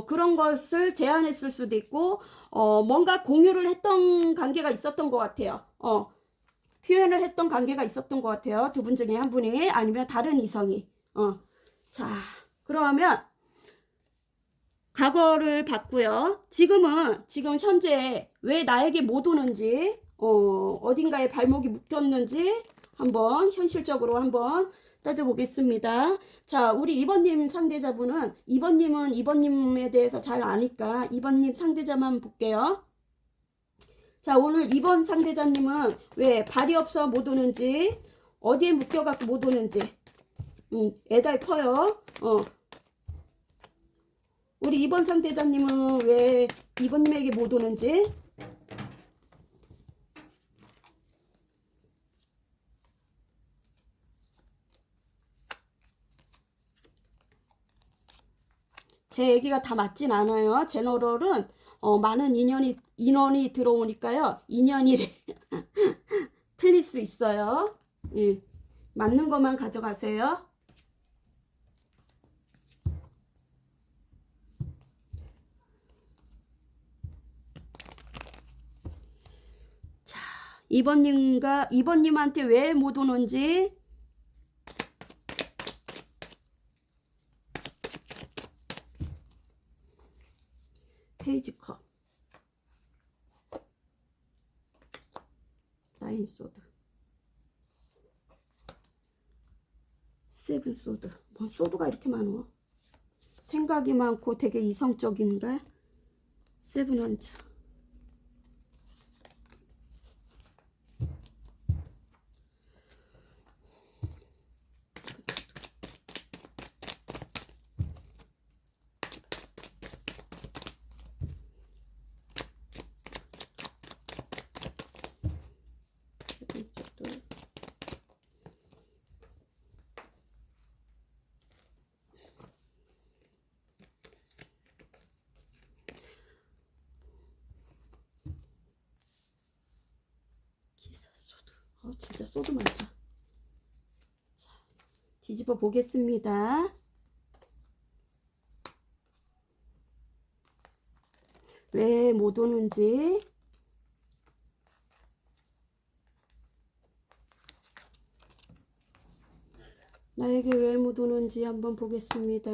그런 것을 제안했을 수도 있고 뭔가 공유를 했던 관계가 있었던 것 같아요. 표현을 했던 관계가 있었던 것 같아요. 두 분 중에 한 분이 아니면 다른 이성이. 자, 그러면 과거를 봤고요. 지금 현재 왜 나에게 못 오는지 어딘가에 발목이 묶였는지 한번 현실적으로 한번 따져보겠습니다. 자, 우리 2번님 상대자분은 2번님은 2번님에 대해서 잘 아니까 2번님 상대자만 볼게요. 자, 오늘 2번 상대자님은 왜 발이 없어 못 오는지, 어디에 묶여갖고 못 오는지, 애달퍼요. 우리 2번 상대자님은 왜 2번님에게 못 오는지, 제 얘기가 다 맞진 않아요. 제너럴은 많은 인원이 들어오니까요. 인연이 틀릴 수 있어요. 예. 맞는 것만 가져가세요. 자, 2번님한테 왜 못 오는지 페이지 컷 나인 소드 세븐 소드 뭐 소드가 이렇게 많어. 생각이 많고 되게 이성적인가. 세븐 원즈 기사 소드 진짜 소드 많다. 자, 뒤집어 보겠습니다. 왜 못 오는지 나에게 왜 못 오는지 한번 보겠습니다.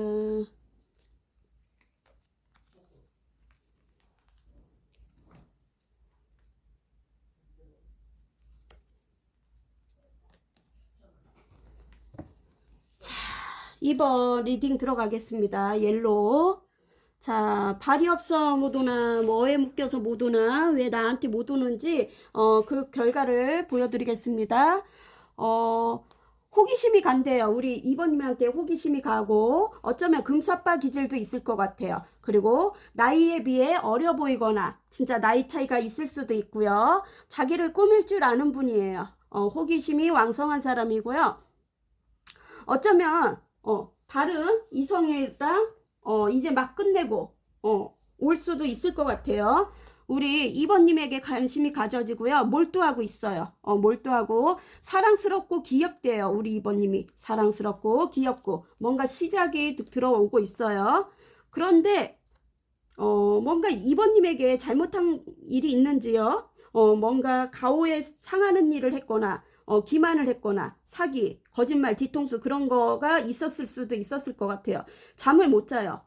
자, 2번 리딩 들어가겠습니다. 옐로우. 자, 발이 없어 못 오나, 뭐에 묶여서 못 오나, 왜 나한테 못 오는지, 그 결과를 보여드리겠습니다. 호기심이 간대요. 우리 2번님한테 호기심이 가고, 어쩌면 금사빠 기질도 있을 것 같아요. 그리고 나이에 비해 어려 보이거나, 진짜 나이 차이가 있을 수도 있고요. 자기를 꾸밀 줄 아는 분이에요. 호기심이 왕성한 사람이고요. 어쩌면, 다른 이성이랑 이제 막 끝내고 올 수도 있을 것 같아요. 우리 2번님에게 관심이 가져지고요. 몰두하고 있어요. 몰두하고 사랑스럽고 귀엽대요. 우리 2번님이 사랑스럽고 귀엽고 뭔가 시작이 들어오고 있어요. 그런데 뭔가 2번님에게 잘못한 일이 있는지요? 뭔가 가오에 상하는 일을 했거나 기만을 했거나 사기, 거짓말, 뒤통수 그런 거가 있었을 수도 있었을 것 같아요. 잠을 못 자요.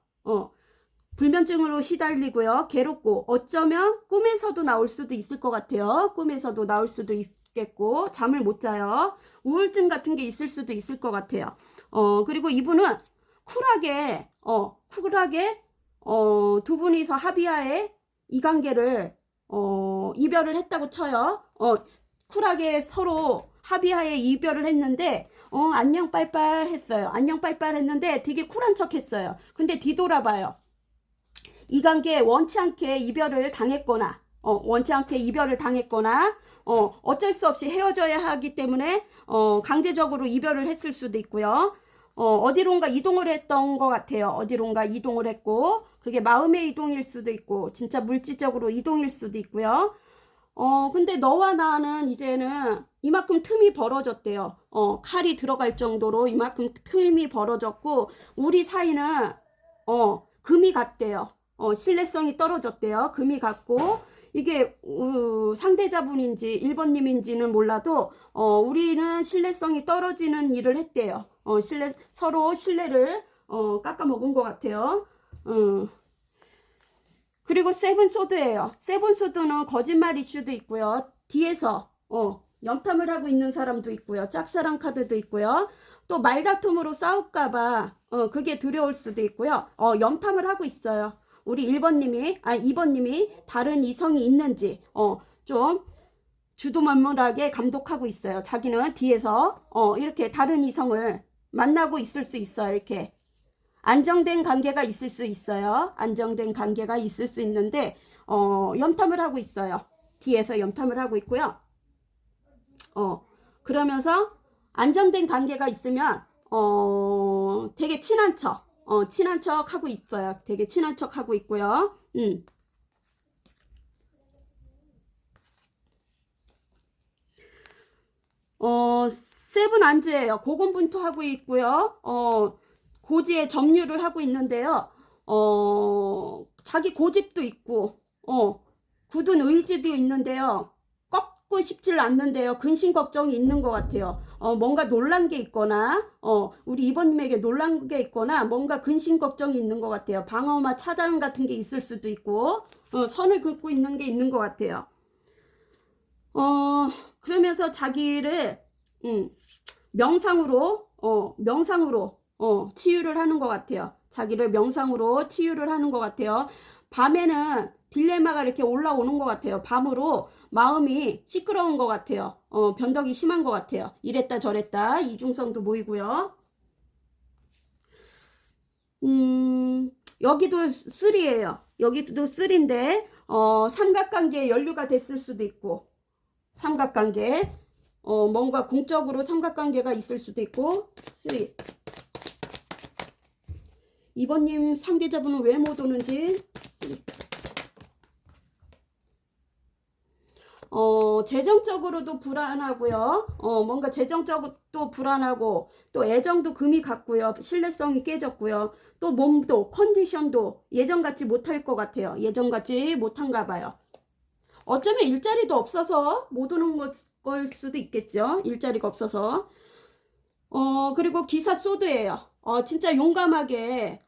불면증으로 시달리고요. 괴롭고 어쩌면 꿈에서도 나올 수도 있을 것 같아요. 꿈에서도 나올 수도 있겠고 잠을 못 자요. 우울증 같은 게 있을 수도 있을 것 같아요. 그리고 이분은 쿨하게 두 분이서 합의하에 이 관계를 이별을 했다고 쳐요. 쿨하게 서로 합의하에 이별을 했는데 안녕 빨빨 했어요. 안녕 빨빨 했는데 되게 쿨한 척 했어요. 근데 뒤돌아봐요. 이 관계에 원치 않게 이별을 당했거나 어쩔 수 없이 헤어져야 하기 때문에 강제적으로 이별을 했을 수도 있고요. 어디론가 이동을 했던 것 같아요. 어디론가 이동을 했고 그게 마음의 이동일 수도 있고 진짜 물질적으로 이동일 수도 있고요. 근데 너와 나는 이제는 이만큼 틈이 벌어졌대요. 칼이 들어갈 정도로 이만큼 틈이 벌어졌고 우리 사이는 금이 갔대요. 신뢰성이 떨어졌대요. 금이 갔고 이게 상대자분인지 1번님인지는 몰라도 우리는 신뢰성이 떨어지는 일을 했대요. 서로 신뢰를 깎아먹은 것 같아요. 그리고 세븐소드예요. 세븐소드는 거짓말 이슈도 있고요. 뒤에서 염탐을 하고 있는 사람도 있고요. 짝사랑 카드도 있고요. 또 말다툼으로 싸울까봐 그게 두려울 수도 있고요. 염탐을 하고 있어요. 우리 2번님이 다른 이성이 있는지 좀 주도만물하게 감독하고 있어요. 자기는 뒤에서 이렇게 다른 이성을 만나고 있을 수 있어요. 이렇게 안정된 관계가 있을 수 있어요. 안정된 관계가 있을 수 있는데 염탐을 하고 있어요. 뒤에서 염탐을 하고 있고요. 그러면서 안정된 관계가 있으면 되게 친한 척 하고 있어요. 되게 친한 척 하고 있고요. 세븐 안즈예요. 고군분투하고 있고요. 고지에 점유를 하고 있는데요. 자기 고집도 있고 굳은 의지도 있는데요. 꺾고 싶질 않는데요. 근심 걱정이 있는 것 같아요. 뭔가 놀란 게 있거나 우리 2번님에게 놀란 게 있거나 뭔가 근심 걱정이 있는 것 같아요. 방어막 차단 같은 게 있을 수도 있고 선을 긋고 있는 게 있는 것 같아요. 그러면서 자기를 명상으로 치유를 하는 것 같아요. 자기를 명상으로 치유를 하는 것 같아요. 밤에는 딜레마가 이렇게 올라오는 것 같아요. 밤으로 마음이 시끄러운 것 같아요. 변덕이 심한 것 같아요. 이랬다 저랬다 이중성도 보이고요. 여기도 3예요. 여기도 3인데 삼각관계에 연루가 됐을 수도 있고 삼각관계 뭔가 공적으로 삼각관계가 있을 수도 있고 3. 2번님 상대자분은 왜 못 오는지 재정적으로도 불안하고요. 뭔가 재정적으로도 불안하고 또 애정도 금이 갔고요. 신뢰성이 깨졌고요. 또 몸도 컨디션도 예전같지 못할 것 같아요. 예전같지 못한가 봐요. 어쩌면 일자리도 없어서 못 오는 걸 수도 있겠죠. 일자리가 없어서. 그리고 기사 소드예요. 진짜 용감하게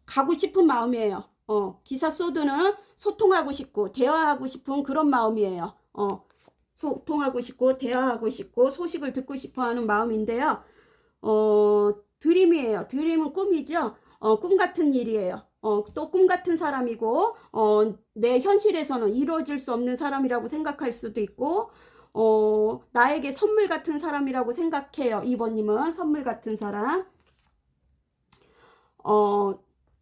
가고 싶은 마음이에요. 기사 소드는 소통하고 싶고 대화하고 싶은 그런 마음이에요. 소통하고 싶고 대화하고 싶고 소식을 듣고 싶어 하는 마음인데요. 드림이에요. 드림은 꿈이죠. 꿈 같은 일이에요. 또 꿈 같은 사람이고 내 현실에서는 이루어질 수 없는 사람이라고 생각할 수도 있고 나에게 선물 같은 사람이라고 생각해요. 2번님은 선물 같은 사람.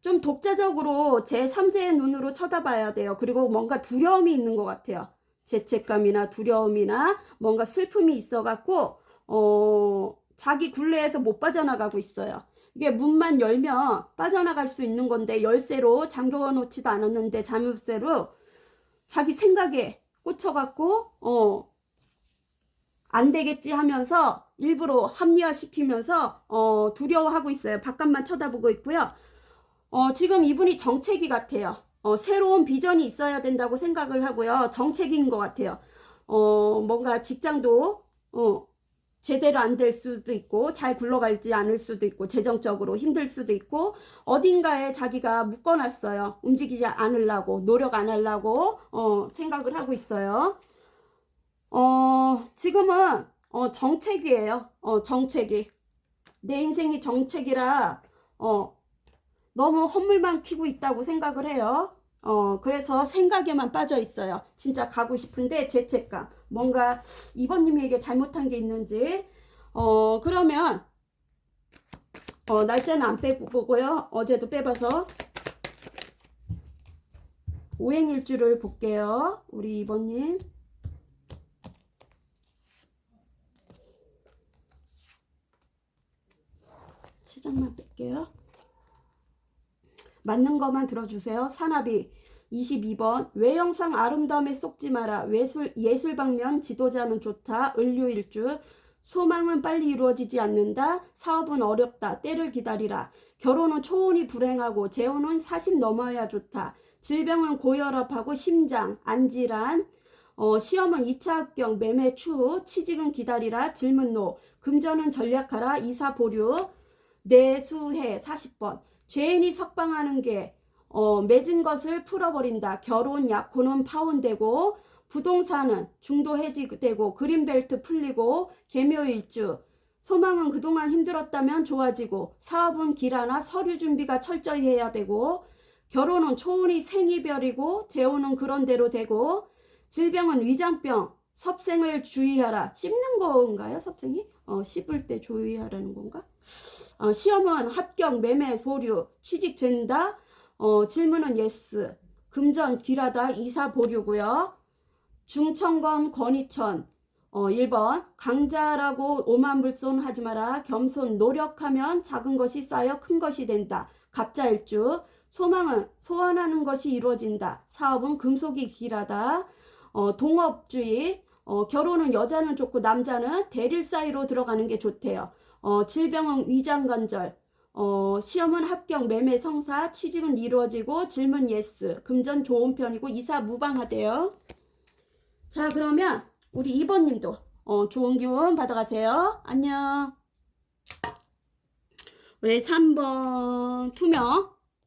좀 독자적으로 제3자의 눈으로 쳐다봐야 돼요. 그리고 뭔가 두려움이 있는 것 같아요. 죄책감이나 두려움이나 뭔가 슬픔이 있어갖고 자기 굴레에서 못 빠져나가고 있어요. 이게 문만 열면 빠져나갈 수 있는 건데 열쇠로 잠겨놓지도 않았는데 자물쇠로 자기 생각에 꽂혀갖고 안 되겠지 하면서 일부러 합리화시키면서 두려워하고 있어요. 바깥만 쳐다보고 있고요. 지금 이분이 정체기 같아요. 새로운 비전이 있어야 된다고 생각을 하고요. 정체기인 것 같아요. 뭔가 직장도 제대로 안 될 수도 있고 잘 굴러갈지 않을 수도 있고 재정적으로 힘들 수도 있고 어딘가에 자기가 묶어놨어요. 움직이지 않으려고 노력 안 하려고 생각을 하고 있어요. 지금은 정책이에요. 정책이 내 인생이 정책이라 너무 헛물만 피고 있다고 생각을 해요. 그래서 생각에만 빠져 있어요. 진짜 가고 싶은데 죄책감. 뭔가 이번님에게 잘못한 게 있는지. 그러면 날짜는 안 빼보고요. 어제도 빼봐서 오행일주를 볼게요. 우리 이번님. 시작만 뺄게요. 맞는 것만 들어주세요. 산나비 22번 외형상 아름다움에 쏙지 마라. 예술 방면 지도자는 좋다. 을류일주 소망은 빨리 이루어지지 않는다. 사업은 어렵다. 때를 기다리라. 결혼은 초혼이 불행하고 재혼은 40 넘어야 좋다. 질병은 고혈압하고 심장, 안질환, 시험은 2차 합격, 매매 추후, 취직은 기다리라. 질문노, 금전은 전략하라. 이사 보류, 내수해 40번 죄인이 석방하는 게 맺은 것을 풀어버린다. 결혼 약혼은 파혼되고 부동산은 중도 해지되고 그린벨트 풀리고 개묘일주 소망은 그동안 힘들었다면 좋아지고 사업은 길하나 서류 준비가 철저히 해야 되고 결혼은 초혼이 생이별이고 재혼은 그런대로 되고 질병은 위장병 섭생을 주의하라. 씹는 건가요? 섭생이? 씹을 때 주의하라는 건가? 시험은 합격, 매매, 보류, 취직 된다. 질문은 예스. 금전 길하다. 이사 보류고요. 중천건 권위천 1번 강자라고 오만불손 하지 마라. 겸손 노력하면 작은 것이 쌓여 큰 것이 된다. 갑자일주 소망은 소원하는 것이 이루어진다. 사업은 금속이 길하다. 동업주의 결혼은 여자는 좋고 남자는 대릴 사이로 들어가는 게 좋대요. 질병은 위장관절 시험은 합격, 매매 성사, 취직은 이루어지고 질문 예스, 금전 좋은 편이고 이사 무방하대요. 자 그러면 우리 2번님도 좋은 기운 받아가세요. 안녕. 우리 3번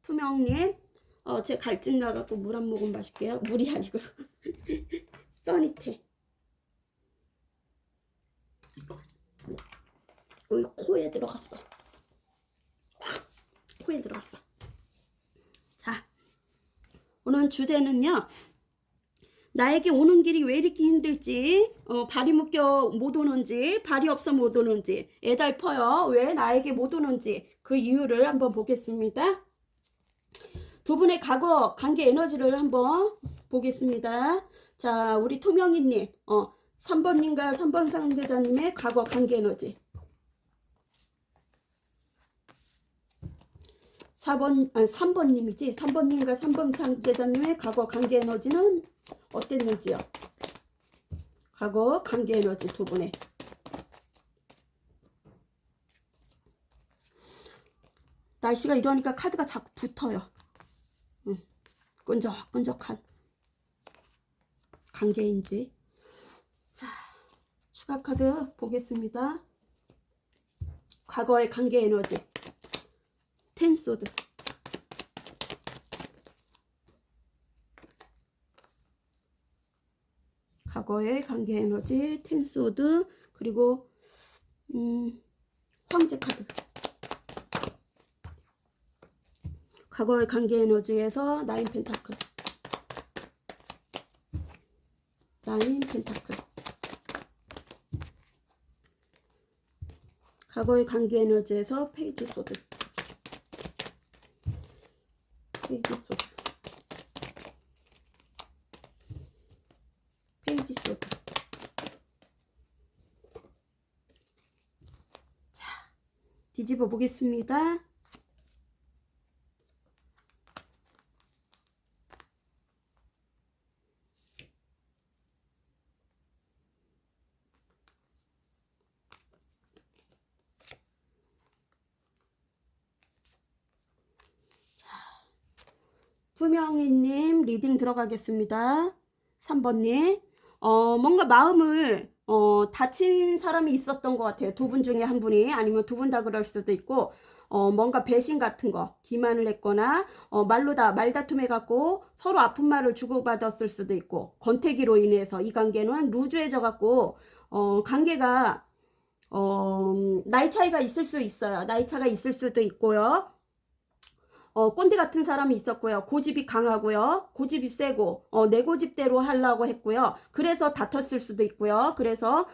투명님 제 갈증 나갖고 물 한 모금 마실게요. 물이 아니고 써니테 여기 코에 들어갔어. 코에 들어갔어. 자 오늘 주제는요. 나에게 오는 길이 왜 이렇게 힘들지? 발이 묶여 못 오는지, 발이 없어 못 오는지, 애달퍼요. 왜 나에게 못 오는지 그 이유를 한번 보겠습니다. 두 분의 과거 관계 에너지를 한번 보겠습니다. 자, 우리 투명이님, 3번님과 3번 상대자님의 과거 관계 에너지. 3번님이지. 3번님과 3번 상대자님의 과거 관계 에너지는 어땠는지요? 과거 관계 에너지 두 분의. 날씨가 이러니까 카드가 자꾸 붙어요. 끈적끈적한 관계인지. 자, 추가 카드 보겠습니다. 과거의 관계 에너지. 텐소드. 과거의 관계 에너지, 텐소드, 그리고 황제 카드. 과거의 관계 에너지에서 나인 펜타클. 나인 펜타클. 과거의 관계 에너지에서 페이지 소드. 페이지 소드. 페이지 소드. 자, 뒤집어 보겠습니다. 투명이님 리딩 들어가겠습니다. 3번님. 뭔가 마음을 다친 사람이 있었던 것 같아요. 두 분 중에 한 분이, 아니면 두 분 다 그럴 수도 있고, 뭔가 배신 같은 거, 기만을 했거나, 말다툼 해갖고 서로 아픈 말을 주고받았을 수도 있고, 권태기로 인해서 이 관계는 루즈해져갖고, 관계가, 나이 차이가 있을 수 있어요. 나이 차가 있을 수도 있고요. 꼰대 같은 사람이 있었고요. 고집이 강하고요. 고집이 세고, 내 고집대로 하려고 했고요. 그래서 다퉜을 수도 있고요. 그래서,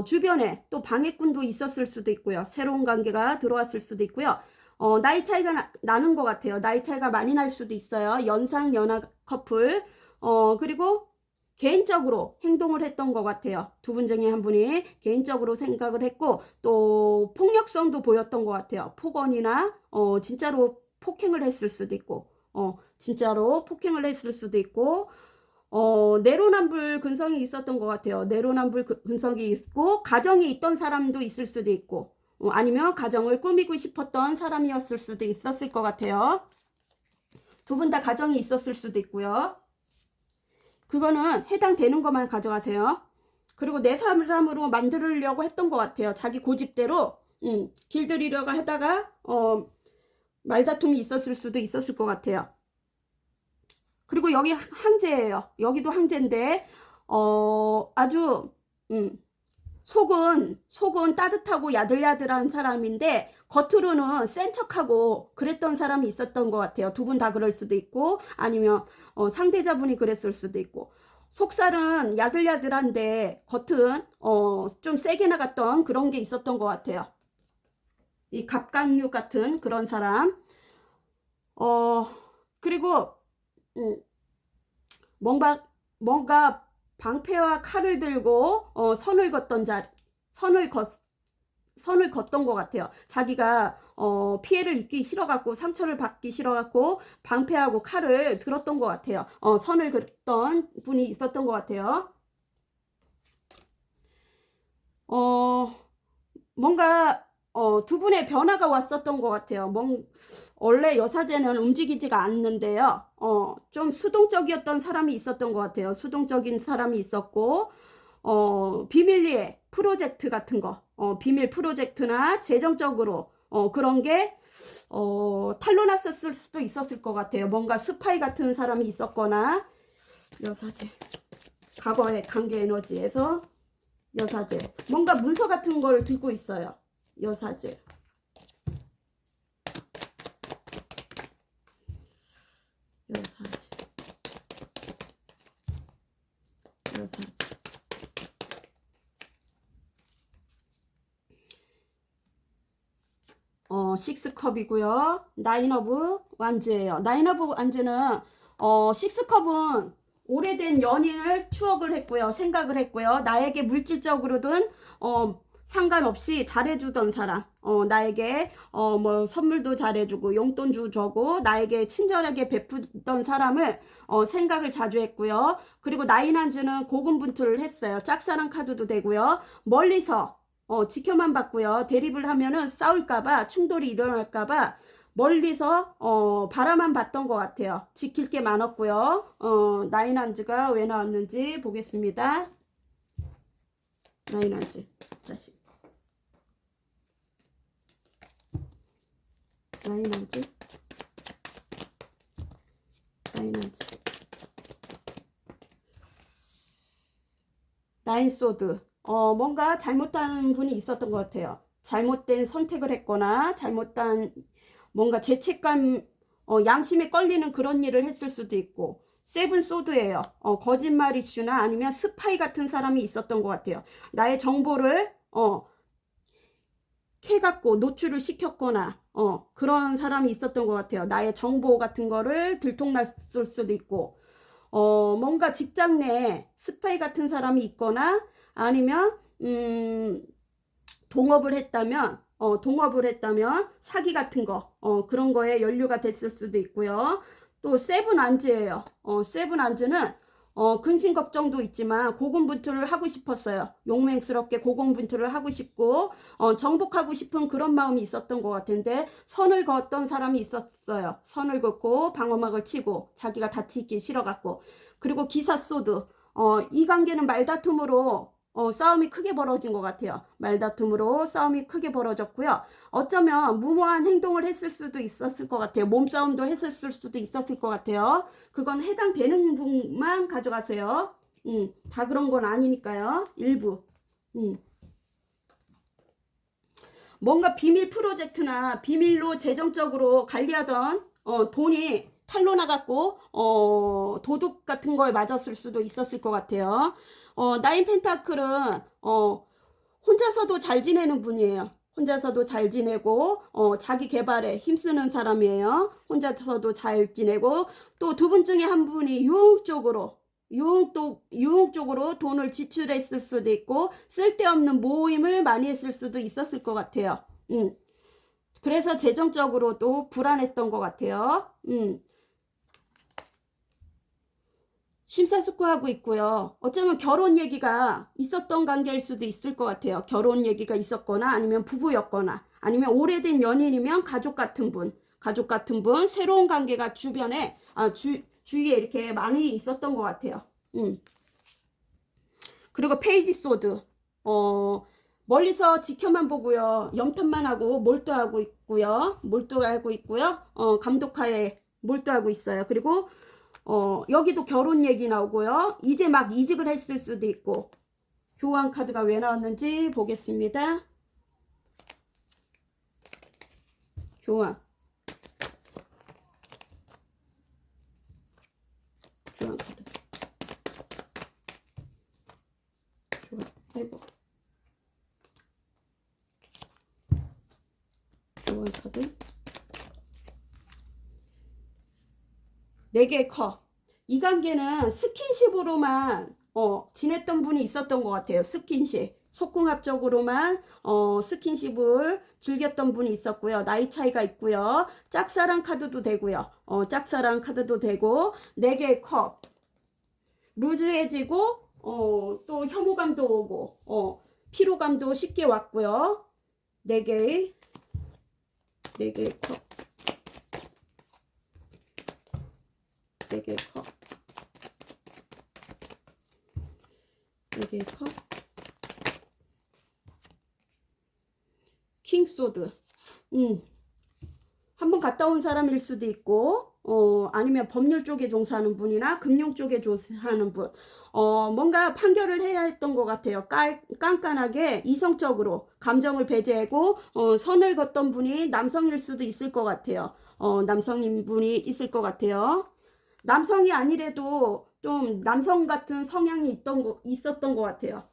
주변에 또 방해꾼도 있었을 수도 있고요. 새로운 관계가 들어왔을 수도 있고요. 나이 차이가 나는 것 같아요. 나이 차이가 많이 날 수도 있어요. 연상, 연하 커플. 그리고 개인적으로 행동을 했던 것 같아요. 두 분 중에 한 분이 개인적으로 생각을 했고, 또 폭력성도 보였던 것 같아요. 폭언이나, 진짜로 폭행을 했을 수도 있고, 진짜로 폭행을 했을 수도 있고, 내로남불 근성이 있었던 것 같아요. 내로남불 근성이 있고, 가정이 있던 사람도 있을 수도 있고, 아니면 가정을 꾸미고 싶었던 사람이었을 수도 있었을 것 같아요. 두 분 다 가정이 있었을 수도 있고요. 그거는 해당되는 것만 가져가세요. 그리고 내 사람으로 만들려고 했던 것 같아요. 자기 고집대로 길들이려고 하다가 말다툼이 있었을 수도 있었을 것 같아요. 그리고 여기 항제예요. 여기도 항제인데 아주 속은 따뜻하고 야들야들한 사람인데 겉으로는 센 척하고 그랬던 사람이 있었던 것 같아요. 두 분 다 그럴 수도 있고, 아니면 상대자분이 그랬을 수도 있고, 속살은 야들야들한데 겉은 좀 세게 나갔던 그런 게 있었던 것 같아요. 이 갑각류 같은 그런 사람. 그리고 뭔가 방패와 칼을 들고 선을 걷던 것 같아요. 자기가 피해를 입기 싫어갖고, 상처를 받기 싫어갖고 방패하고 칼을 들었던 것 같아요. 선을 걷던 분이 있었던 것 같아요. 뭔가 두 분의 변화가 왔었던 것 같아요. 원래 여사제는 움직이지가 않는데요. 좀 수동적이었던 사람이 있었던 것 같아요. 수동적인 사람이 있었고, 비밀리에 프로젝트 같은 거, 비밀 프로젝트나 재정적으로, 그런 게, 탄로났었을 수도 있었을 것 같아요. 뭔가 스파이 같은 사람이 있었거나, 여사제. 과거의 관계 에너지에서 여사제. 뭔가 문서 같은 걸 들고 있어요. 여사제. 여사제. 식스컵이고요. 나인 오브 완즈예요. 나인 오브 완즈는 식스컵은 오래된 연인을 추억을 했고요. 생각을 했고요. 나에게 물질적으로든 상관없이 잘해주던 사람, 나에게 뭐 선물도 잘해주고 용돈도 주고 나에게 친절하게 베푸던 사람을 생각을 자주 했고요. 그리고 나인한즈는 고군분투를 했어요. 짝사랑 카드도 되고요. 멀리서 지켜만 봤고요. 대립을 하면은 싸울까봐, 충돌이 일어날까봐 멀리서 바라만 봤던 것 같아요. 지킬 게 많았고요. 나인한즈가 왜 나왔는지 보겠습니다. 나인한즈 다시 나인한즈 나인소드. 뭔가 잘못한 분이 있었던 것 같아요. 잘못된 선택을 했거나 잘못된 뭔가 죄책감, 양심에 걸리는 그런 일을 했을 수도 있고. 세븐 소드예요. 거짓말 이슈나 아니면 스파이 같은 사람이 있었던 것 같아요. 나의 정보를 캐갖고 노출을 시켰거나 그런 사람이 있었던 것 같아요. 나의 정보 같은 거를 들통났을 수도 있고, 뭔가 직장 내에 스파이 같은 사람이 있거나 아니면 동업을 했다면 사기 같은 거 그런 거에 연루가 됐을 수도 있고요. 또 세븐 안즈예요. 세븐 안즈는 근심 걱정도 있지만 고군분투를 하고 싶었어요. 용맹스럽게 고군분투를 하고 싶고 정복하고 싶은 그런 마음이 있었던 것 같은데 선을 그었던 사람이 있었어요. 선을 긋고 방어막을 치고 자기가 다치기 싫어갖고 그리고 기사소드 이 관계는 말다툼으로 싸움이 크게 벌어진 것 같아요. 말다툼으로 싸움이 크게 벌어졌고요. 어쩌면 무모한 행동을 했을 수도 있었을 것 같아요. 몸싸움도 했을 수도 있었을 것 같아요. 그건 해당되는 분만 가져가세요. 다 그런 건 아니니까요. 일부. 뭔가 비밀 프로젝트나 비밀로 재정적으로 관리하던 돈이 탈로 나갔고 도둑 같은 걸 맞았을 수도 있었을 것 같아요. 나인 펜타클은 혼자서도 잘 지내는 분이에요. 혼자서도 잘 지내고 자기 개발에 힘쓰는 사람이에요. 혼자서도 잘 지내고 또 두 분 중에 한 분이 유흥 쪽으로 돈을 지출했을 수도 있고 쓸데없는 모임을 많이 했을 수도 있었을 것 같아요. 그래서 재정적으로도 불안했던 것 같아요. 심사숙고하고 있고요. 어쩌면 결혼 얘기가 있었던 관계일 수도 있을 것 같아요. 결혼 얘기가 있었거나 아니면 부부였거나 아니면 오래된 연인이면 가족 같은 분, 새로운 관계가 주변에 주위에 이렇게 많이 있었던 것 같아요. 그리고 페이지 소드 멀리서 지켜만 보고요. 염탐만 하고 몰두하고 있고요. 감독하에 몰두하고 있어요. 그리고 여기도 결혼 얘기 나오고요. 이제 막 이직을 했을 수도 있고. 교환 카드가 왜 나왔는지 보겠습니다. 교환 카드. 아이고. 교환 카드. 4개의 컵. 이 관계는 스킨십으로만 지냈던 분이 있었던 것 같아요. 스킨십. 속궁합적으로만 스킨십을 즐겼던 분이 있었고요. 나이 차이가 있고요. 짝사랑 카드도 되고요. 짝사랑 카드도 되고 4개의 컵. 루즈해지고 또 혐오감도 오고 피로감도 쉽게 왔고요. 4개의 컵. 4개의 컵. 4개의 컵. 킹소드. 한번 갔다 온 사람일 수도 있고 아니면 법률 쪽에 종사하는 분이나 금융 쪽에 종사하는 분 뭔가 판결을 해야 했던 것 같아요. 깐깐하게 이성적으로 감정을 배제하고 선을 걷던 분이 남성일 수도 있을 것 같아요. 남성인 분이 있을 것 같아요. 남성이 아니래도 좀 남성 같은 성향이 있었던 것 같아요.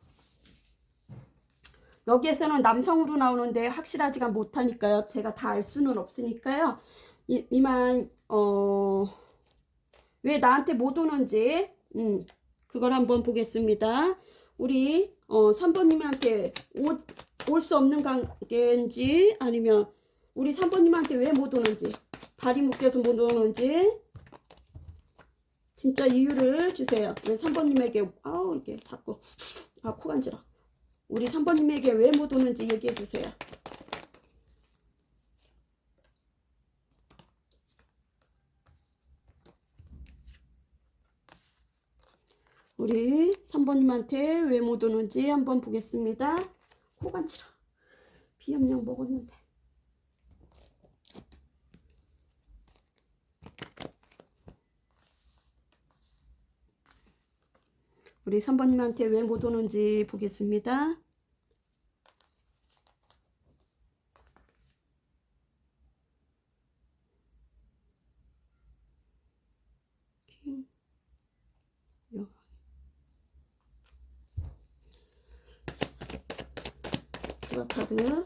여기에서는 남성으로 나오는데 확실하지가 못하니까요. 제가 다 알 수는 없으니까요. 이만 왜 나한테 못 오는지 그걸 한번 보겠습니다. 우리 3번님한테 올 수 없는 관계인지 아니면 우리 3번님한테 왜 못 오는지 발이 묶여서 못 오는지 진짜 이유를 주세요. 왜 3번님에게 이렇게 자꾸 코 간지러. 우리 3번님에게 왜 못 오는지 얘기해 주세요. 우리 3번님한테 왜 못 오는지 한번 보겠습니다. 코 간지러. 비염약 먹었는데. 우리 3번님한테 왜 못 오는지 보겠습니다. 추가 카드.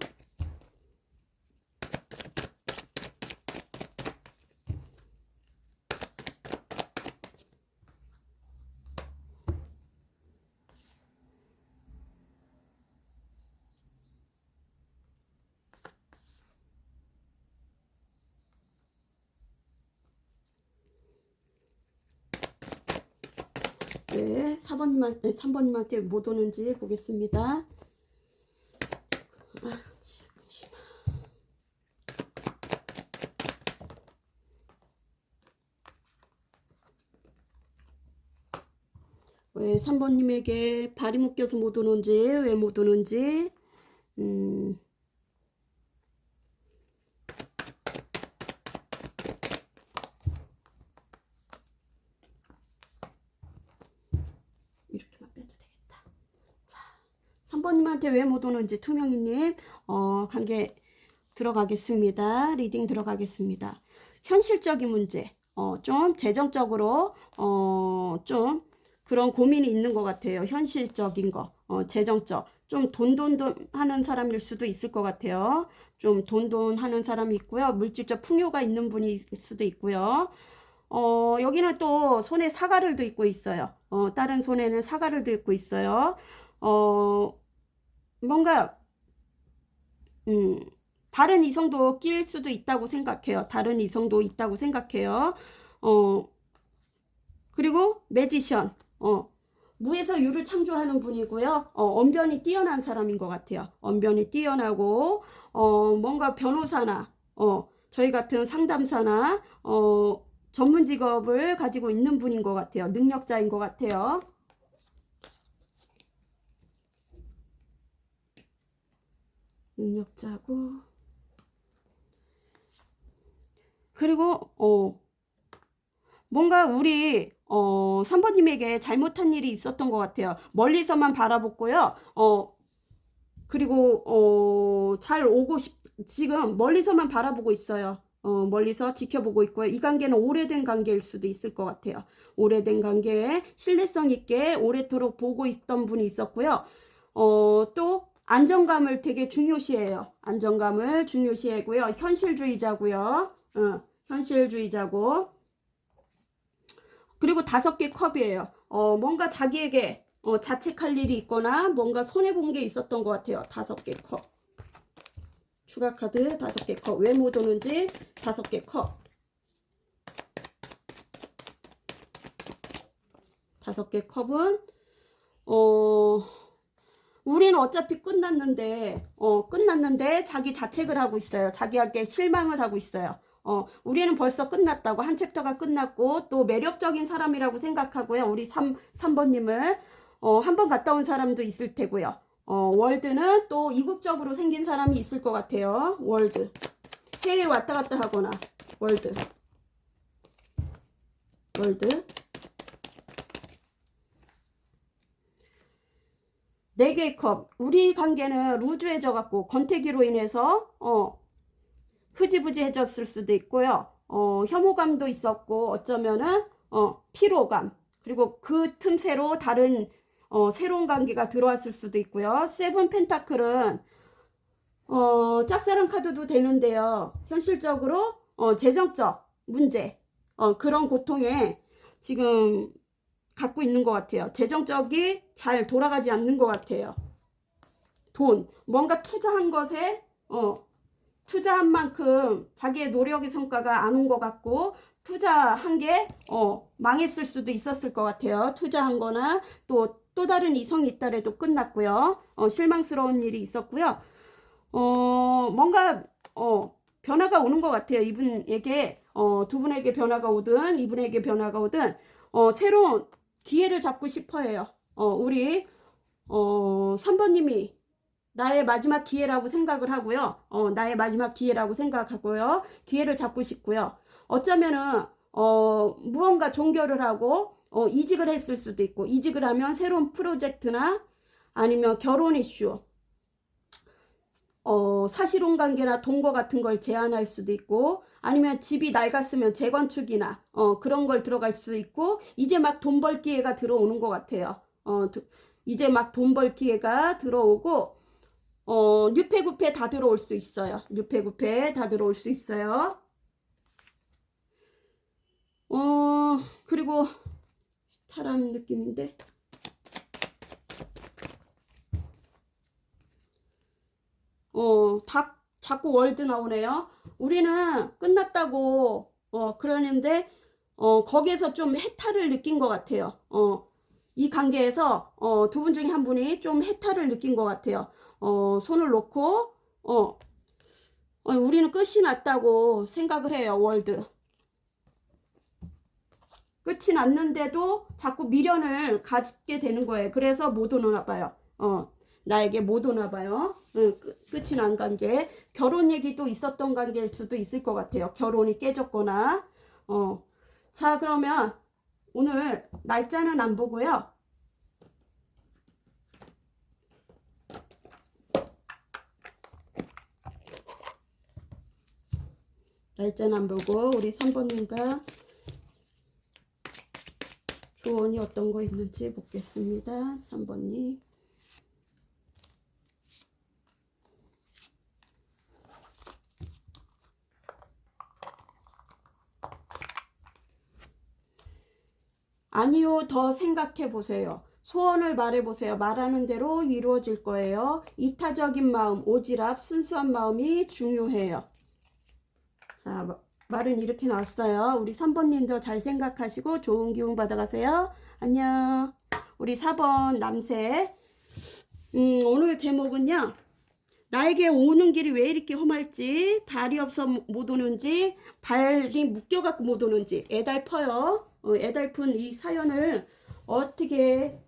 네, 3번님한테 못 오는지 보겠습니다. 왜 3번님에게 발이 묶여서 못 오는지, 왜 못 오는지, 이렇게만 빼도 되겠다. 자, 3번님한테 왜 못 오는지 투명이님, 관계 들어가겠습니다. 리딩 들어가겠습니다. 현실적인 문제, 좀 재정적으로, 좀 그런 고민이 있는 것 같아요. 현실적인 거, 재정적. 좀 돈 하는 사람일 수도 있을 것 같아요. 좀 돈 하는 사람이 있고요. 물질적 풍요가 있는 분일 수도 있고요. 여기는 또 손에 사과를 들고 있어요. 다른 손에는 사과를 들고 있어요. 뭔가, 다른 이성도 낄 수도 있다고 생각해요. 다른 이성도 있다고 생각해요. 그리고 매지션. 무에서 유를 창조하는 분이고요. 언변이 뛰어난 사람인 것 같아요. 언변이 뛰어나고, 뭔가 변호사나, 저희 같은 상담사나, 전문 직업을 가지고 있는 분인 것 같아요. 능력자인 것 같아요. 능력자고. 그리고, 뭔가 우리 3번님에게 잘못한 일이 있었던 것 같아요. 멀리서만 바라봤고요. 그리고 잘 오고 지금 멀리서만 바라보고 있어요. 멀리서 지켜보고 있고요. 이 관계는 오래된 관계일 수도 있을 것 같아요. 오래된 관계에 신뢰성 있게 오래도록 보고 있던 분이 있었고요. 또 안정감을 되게 중요시해요. 안정감을 중요시하고요. 현실주의자고요. 현실주의자고. 그리고 5개 컵이에요. 뭔가 자기에게 자책할 일이 있거나 뭔가 손해본 게 있었던 것 같아요. 5개 컵. 추가 카드 5개 컵. 왜 못 오는지 5개 컵. 5개 컵은 우리는 어차피 끝났는데 자기 자책을 하고 있어요. 자기에게 실망을 하고 있어요. 우리는 벌써 끝났다고, 한 챕터가 끝났고 또 매력적인 사람이라고 생각하고요. 우리 3번님을 한 번 갔다 온 사람도 있을 테고요. 월드는 또 이국적으로 생긴 사람이 있을 것 같아요. 월드. 해외 왔다 갔다 하거나 월드. 4개의 컵. 우리 관계는 루즈해져 갖고 권태기로 인해서 흐지부지해졌을 수도 있고요. 혐오감도 있었고 어쩌면은 피로감, 그리고 그 틈새로 다른 새로운 관계가 들어왔을 수도 있고요. 세븐 펜타클은 짝사랑 카드도 되는데요. 현실적으로 재정적 문제, 그런 고통에 지금 갖고 있는 것 같아요. 재정적이 잘 돌아가지 않는 것 같아요. 돈, 뭔가 투자한 것에 투자한 만큼 자기의 노력의 성과가 안 온 것 같고, 투자한 게 망했을 수도 있었을 것 같아요. 투자한 거나 또 다른 이성이 있더라도 끝났고요. 실망스러운 일이 있었고요. 뭔가 변화가 오는 것 같아요. 이분에게 두 분에게 변화가 오든 이분에게 변화가 오든 새로운 기회를 잡고 싶어 해요. 우리 3번님이 나의 마지막 기회라고 생각을 하고요. 나의 마지막 기회라고 생각하고요. 기회를 잡고 싶고요. 어쩌면은 무언가 종결을 하고 이직을 했을 수도 있고, 이직을 하면 새로운 프로젝트나 아니면 결혼 이슈, 사실혼 관계나 동거 같은 걸 제안할 수도 있고, 아니면 집이 낡았으면 재건축이나 그런 걸 들어갈 수 있고, 이제 막 돈 벌 기회가 들어오는 것 같아요. 이제 막 돈 벌 기회가 들어오고, 뉴페구페 다 들어올 수 있어요. 뉴페구페 다 들어올 수 있어요. 그리고 타란 느낌인데, 자꾸 월드 나오네요. 우리는 끝났다고 그러는데 거기에서 좀 해탈을 느낀 것 같아요. 이 관계에서 두 분 중에 한 분이 좀 해탈을 느낀 것 같아요. 손을 놓고 우리는 끝이 났다고 생각을 해요. 월드. 끝이 났는데도 자꾸 미련을 갖게 되는 거예요. 그래서 못 오나 봐요. 나에게 못 오나 봐요. 끝이 난 관계. 결혼 얘기도 있었던 관계일 수도 있을 것 같아요. 결혼이 깨졌거나. 자, 그러면 오늘 날짜는 안 보고요. 날짜는 안 보고 우리 3번님과 조언이 어떤 거 있는지 보겠습니다. 3번님. 아니요, 더 생각해 보세요. 소원을 말해 보세요. 말하는 대로 이루어질 거예요. 이타적인 마음, 오지랖, 순수한 마음이 중요해요. 자, 말은 이렇게 나왔어요. 우리 3번님도 잘 생각하시고 좋은 기운 받아가세요. 안녕. 우리 4번 남새. 오늘 제목은요. 나에게 오는 길이 왜 이렇게 험할지, 발이 없어 못 오는지, 발이 묶여갖고 못 오는지, 애달퍼요. 애달픈 이 사연을 어떻게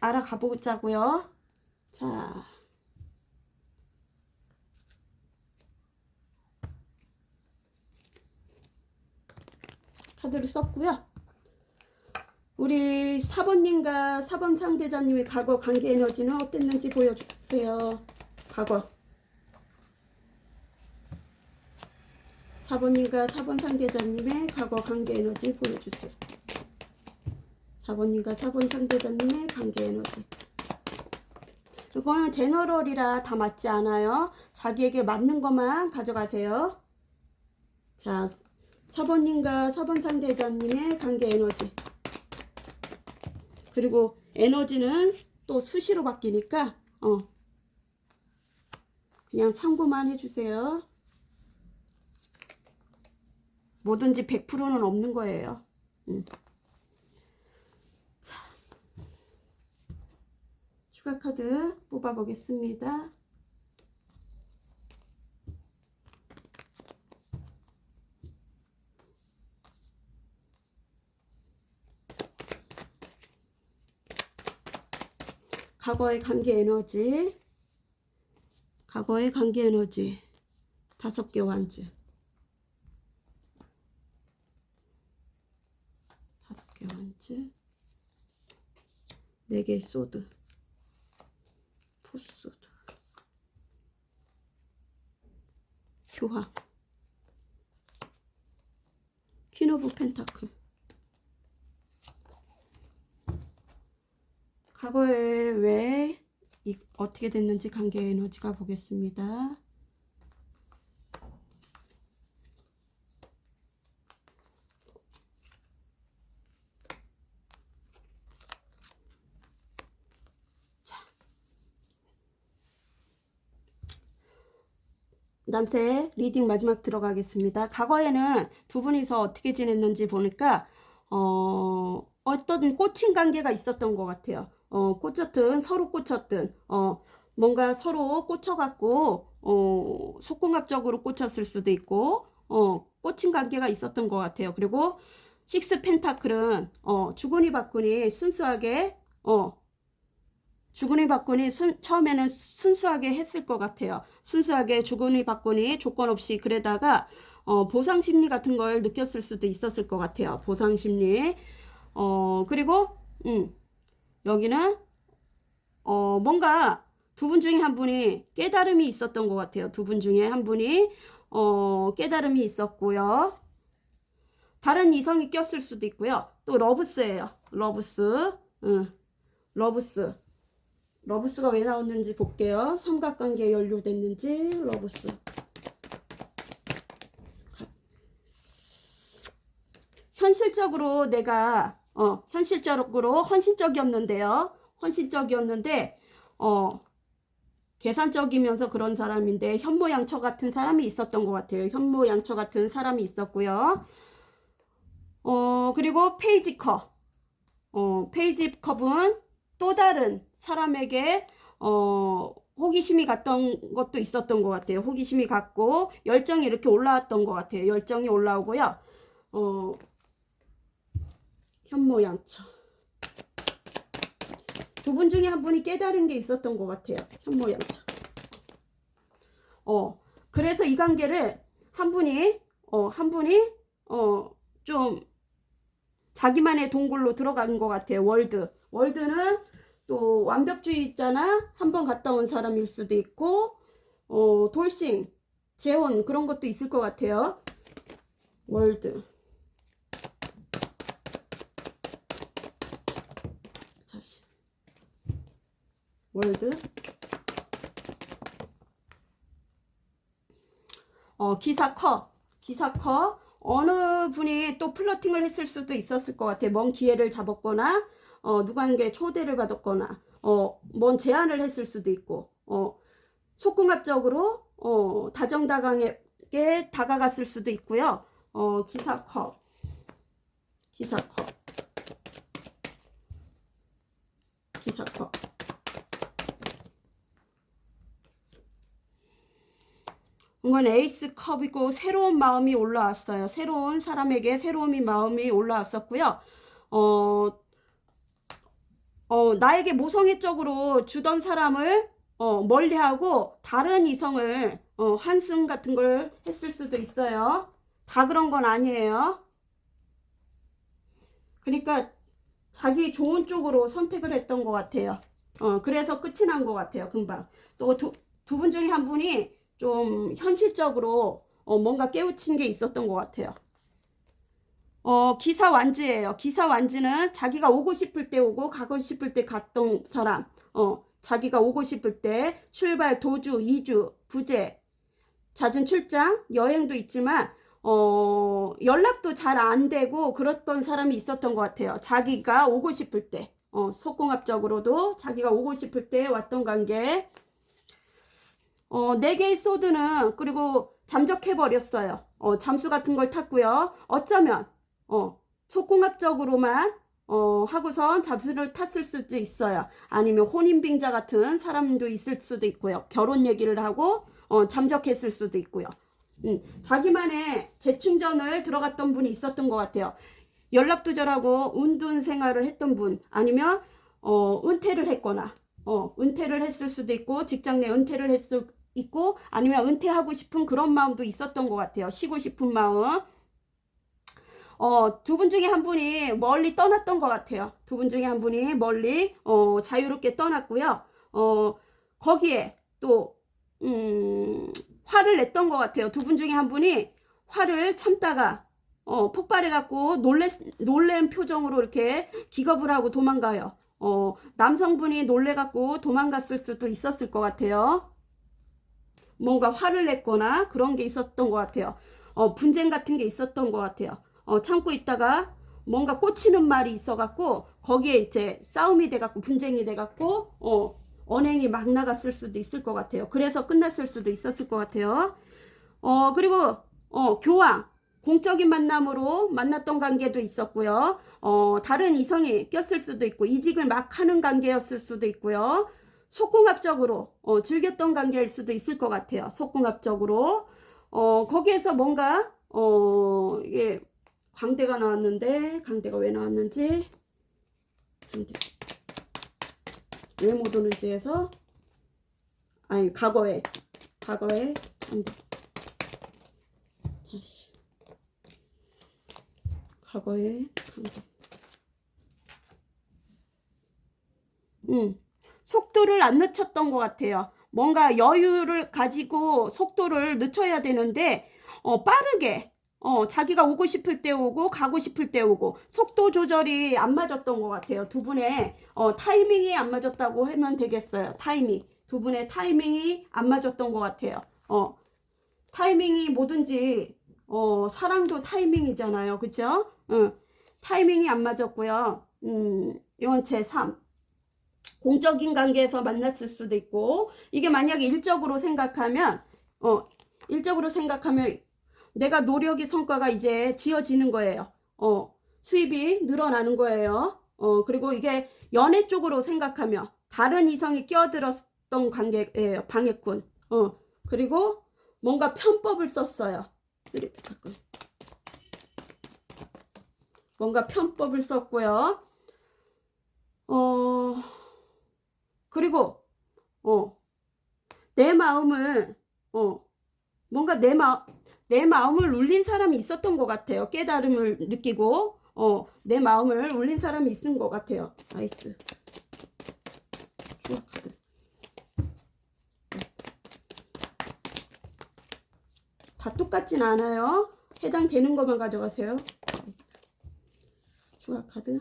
알아가 보자고요. 자, 카드를 썼고요. 우리 4번님과 4번 상대자님의 과거 관계 에너지는 어땠는지 보여주세요. 과거. 4번님과 4번 상대자님의 과거 관계 에너지 보여주세요. 4번님과 4번 상대자님의 관계 에너지. 이거는 제너럴이라 다 맞지 않아요. 자기에게 맞는 것만 가져가세요. 자, 4번님과 4번 상대자님의 관계 에너지. 그리고 에너지는 또 수시로 바뀌니까 그냥 참고만 해주세요. 뭐든지 100%는 없는 거예요. 자, 추가 카드 뽑아보겠습니다. 과거의 관계 에너지, 과거의 관계 에너지 5개 완즈, 5개 완즈, 4개의 소드, 포소드, 교화, 퀸 오브 펜타클. 과거에 왜 어떻게 됐는지 관계 에너지가 보겠습니다. 자, 남새 리딩 마지막 들어가겠습니다. 과거에는 두 분이서 어떻게 지냈는지 보니까 어떤 꽂힌 관계가 있었던 것 같아요. 꽂혔든 서로 꽂혔든 뭔가 서로 꽂혀갖고 속궁합적으로 꽂혔을 수도 있고 꽂힌 관계가 있었던 것 같아요. 그리고 식스 펜타클은 주거니 받거니 순수하게 주거니 받거니 처음에는 순수하게 했을 것 같아요. 순수하게 주거니 받거니 조건 없이 그러다가 보상 심리 같은 걸 느꼈을 수도 있었을 것 같아요. 보상 심리. 그리고 여기는 뭔가 두 분 중에 한 분이 깨달음이 있었던 것 같아요. 두 분 중에 한 분이 깨달음이 있었고요. 다른 이성이 꼈을 수도 있고요. 또 러브스예요. 러브스. 러브스. 러브스가 왜 나왔는지 볼게요. 삼각관계에 연루됐는지 러브스. 현실적으로 내가 현실적으로 헌신적이었는데요. 헌신적이었는데 계산적이면서 그런 사람인데 현모양처 같은 사람이 있었던 것 같아요. 현모양처 같은 사람이 있었고요. 그리고 페이지커. 페이지 컵은 또 다른 사람에게 호기심이 갔던 것도 있었던 것 같아요. 호기심이 갔고 열정이 이렇게 올라왔던 것 같아요. 열정이 올라오고요. 현모양처. 두 분 중에 한 분이 깨달은 게 있었던 것 같아요. 현모양처. 그래서 이 관계를 한 분이 좀 자기만의 동굴로 들어간 것 같아요. 월드는 또 완벽주의 있잖아. 한 번 갔다 온 사람일 수도 있고 돌싱, 재혼 그런 것도 있을 것 같아요. 월드. 다시. 월드. 기사커. 어느 분이 또 플러팅을 했을 수도 있었을 것 같아요. 먼 기회를 잡았거나 누구에게 초대를 받았거나 먼 제안을 했을 수도 있고 속궁합적으로 다정다감하게 다가갔을 수도 있고요. 기사커. 이건 에이스 컵이고 새로운 마음이 올라왔어요. 새로운 사람에게 새로운 마음이 올라왔었고요. 나에게 모성애적으로 주던 사람을 멀리하고 다른 이성을 환승 같은 걸 했을 수도 있어요. 다 그런 건 아니에요. 그러니까 자기 좋은 쪽으로 선택을 했던 것 같아요. 그래서 끝이 난 것 같아요. 금방. 또 두 분 중에 한 분이 좀 현실적으로 뭔가 깨우친 게 있었던 것 같아요. 기사완지예요. 기사완지는 자기가 오고 싶을 때 오고 가고 싶을 때 갔던 사람. 자기가 오고 싶을 때 출발, 도주, 이주, 부재, 잦은 출장, 여행도 있지만 연락도 잘 안 되고 그랬던 사람이 있었던 것 같아요. 자기가 오고 싶을 때 속궁합적으로도 자기가 오고 싶을 때 왔던 관계. 네 개의 소드는 그리고 잠적해버렸어요. 잠수 같은 걸 탔고요. 어쩌면 속궁합적으로만 하고선 잠수를 탔을 수도 있어요. 아니면 혼인빙자 같은 사람도 있을 수도 있고요. 결혼 얘기를 하고 잠적했을 수도 있고요. 자기만의 재충전을 들어갔던 분이 있었던 것 같아요. 연락도 잘하고 은둔 생활을 했던 분, 아니면 은퇴를 했거나 은퇴를 했을 수도 있고 직장 내 은퇴를 했을 있고, 아니면 은퇴하고 싶은 그런 마음도 있었던 것 같아요. 쉬고 싶은 마음. 두 분 중에 한 분이 멀리 떠났던 것 같아요. 두 분 중에 한 분이 멀리 자유롭게 떠났고요. 거기에 또 화를 냈던 것 같아요. 두 분 중에 한 분이 화를 참다가 폭발해갖고 놀란 표정으로 이렇게 기겁을 하고 도망가요. 남성분이 놀래갖고 도망갔을 수도 있었을 것 같아요. 뭔가 화를 냈거나 그런 게 있었던 것 같아요. 분쟁 같은 게 있었던 것 같아요. 참고 있다가 뭔가 꽂히는 말이 있어갖고 거기에 이제 싸움이 돼갖고 분쟁이 돼갖고 언행이 막 나갔을 수도 있을 것 같아요. 그래서 끝났을 수도 있었을 것 같아요. 그리고 교황, 공적인 만남으로 만났던 관계도 있었고요. 다른 이성이 꼈을 수도 있고 이직을 막 하는 관계였을 수도 있고요. 속궁합적으로 즐겼던 관계일 수도 있을 것 같아요. 속궁합적으로 거기에서 뭔가 이게 광대가 나왔는데, 광대가 왜 나왔는지, 광대 왜 못 오는지 해서, 아니 과거에 광대, 다시 과거에 광대. 속도를 안 늦췄던 것 같아요. 뭔가 여유를 가지고 속도를 늦춰야 되는데 빠르게 자기가 오고 싶을 때 오고 가고 싶을 때 오고 속도 조절이 안 맞았던 것 같아요. 두 분의 타이밍이 안 맞았다고 하면 되겠어요. 타이밍. 두 분의 타이밍이 안 맞았던 것 같아요. 타이밍이 뭐든지 사랑도 타이밍이잖아요. 그쵸? 타이밍이 안 맞았고요. 이건 제3. 공적인 관계에서 만났을 수도 있고, 이게 만약에 일적으로 생각하면 내가 노력의 성과가 이제 지어지는 거예요. 수입이 늘어나는 거예요. 그리고 이게 연애 쪽으로 생각하며 다른 이성이 끼어들었던 관계예요. 방해꾼. 그리고 뭔가 편법을 썼어요. 3 펜타클. 뭔가 편법을 썼고요. 그리고 내 마음을 뭔가 내 마음을 울린 사람이 있었던 것 같아요. 깨달음을 느끼고 내 마음을 울린 사람이 있은 것 같아요. 나이스. 추가 카드. 다 똑같진 않아요. 해당되는 것만 가져가세요. 나이스. 추가 카드.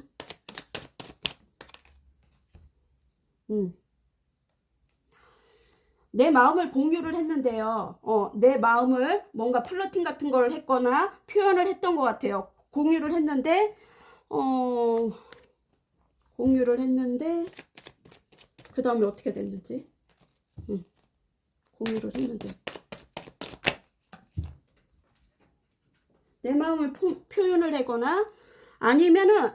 내 마음을 공유를 했는데요. 내 마음을 뭔가 플러팅 같은 걸 했거나 표현을 했던 것 같아요. 공유를 했는데 그 다음에 어떻게 됐는지. 공유를 했는데 내 마음을 표현을 하거나 아니면은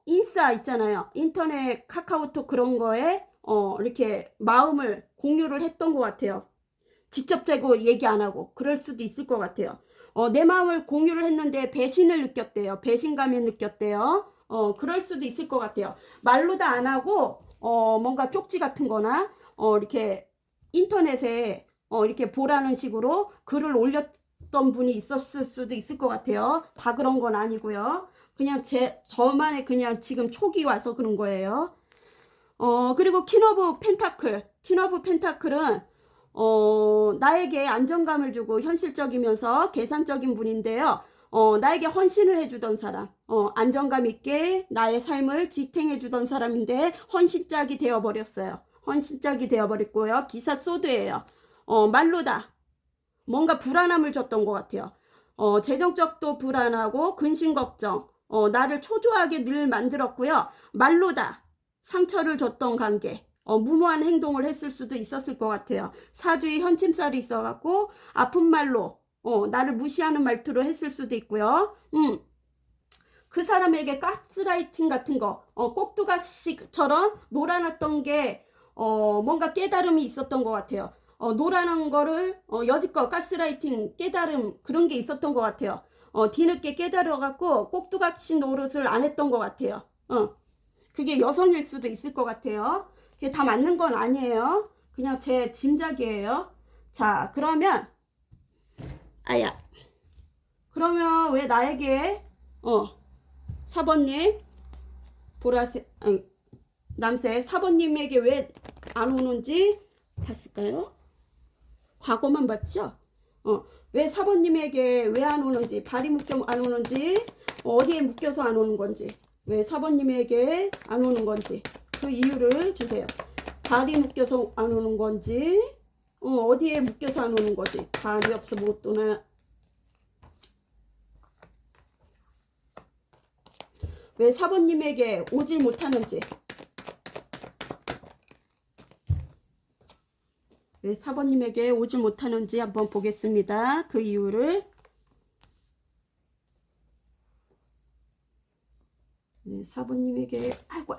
인싸 있잖아요. 인터넷 카카오톡 그런 거에 이렇게 마음을 공유를 했던 것 같아요. 직접 재고 얘기 안 하고 그럴 수도 있을 것 같아요. 내 마음을 공유를 했는데 배신을 느꼈대요. 배신감을 느꼈대요. 그럴 수도 있을 것 같아요. 말로도 안 하고 뭔가 쪽지 같은 거나 이렇게 인터넷에 이렇게 보라는 식으로 글을 올렸던 분이 있었을 수도 있을 것 같아요. 다 그런 건 아니고요. 그냥 저만의 그냥 지금 촉이 와서 그런 거예요. 그리고 퀸 오브 펜타클. 퀸 오브 펜타클은 나에게 안정감을 주고 현실적이면서 계산적인 분인데요. 나에게 헌신을 해주던 사람, 안정감 있게 나의 삶을 지탱해주던 사람인데 헌신짝이 되어버렸어요. 헌신짝이 되어버렸고요. 기사 소드예요. 말로다. 뭔가 불안함을 줬던 것 같아요. 재정적도 불안하고 근심 걱정, 나를 초조하게 늘 만들었고요. 말로다. 상처를 줬던 관계, 무모한 행동을 했을 수도 있었을 것 같아요. 사주에 현침살이 있어갖고 아픈 말로 나를 무시하는 말투로 했을 수도 있고요. 그 사람에게 가스라이팅 같은 거 꼭두가시처럼 놀아놨던 게 뭔가 깨달음이 있었던 것 같아요. 놀아난 거를 여지껏 가스라이팅 깨달음 그런 게 있었던 것 같아요. 뒤늦게 깨달아갖고 꼭두각시 노릇을 안 했던 것 같아요. 그게 여성일 수도 있을 것 같아요. 그게 다 맞는 건 아니에요. 그냥 제 짐작이에요. 자, 그러면 그러면 왜 나에게 4번님 보라색 남색 4번님에게 왜 안 오는지 봤을까요? 과거만 봤죠? 왜 4번님에게 왜 안 오는지, 발이 묶여 안 오는지, 어디에 묶여서 안 오는 건지, 왜 4번님에게 안 오는 건지 그 이유를 주세요. 발이 묶여서 안 오는 건지, 어디에 묶여서 안 오는 건지, 발이 없어 못 오나, 왜 4번님에게 오질 못하는지, 왜 4번님에게 오지 못하는지 한번 보겠습니다. 그 이유를. 네, 4번님에게 아이고.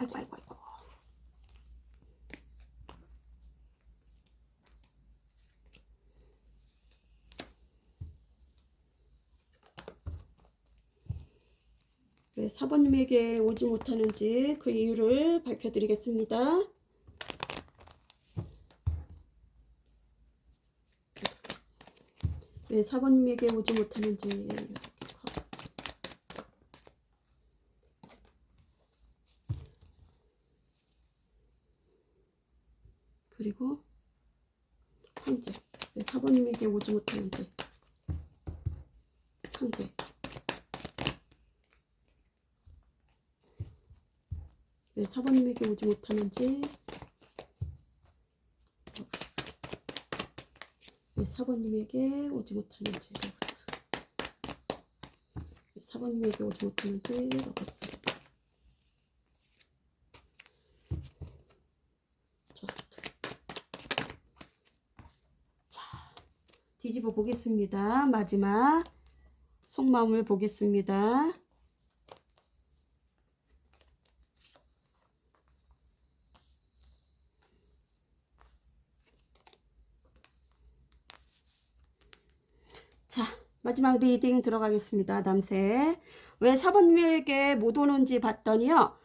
왜 4번님에게 오지 못하는지 그 이유를 밝혀드리겠습니다. 왜 4번님에게 오지 못하는지. 그리고 황제. 왜 4번님에게 오지 못하는지. 황제. 왜 4번님에게 오지 못하는지. 왜 4번님에게 오지 못하는지. 왜 4번님에게 오지 못하는지. 자, 뒤집어 보겠습니다. 마지막 속마음을 보겠습니다. 마지막 리딩 들어가겠습니다. 남색. 왜 4번님에게 못 오는지 봤더니요.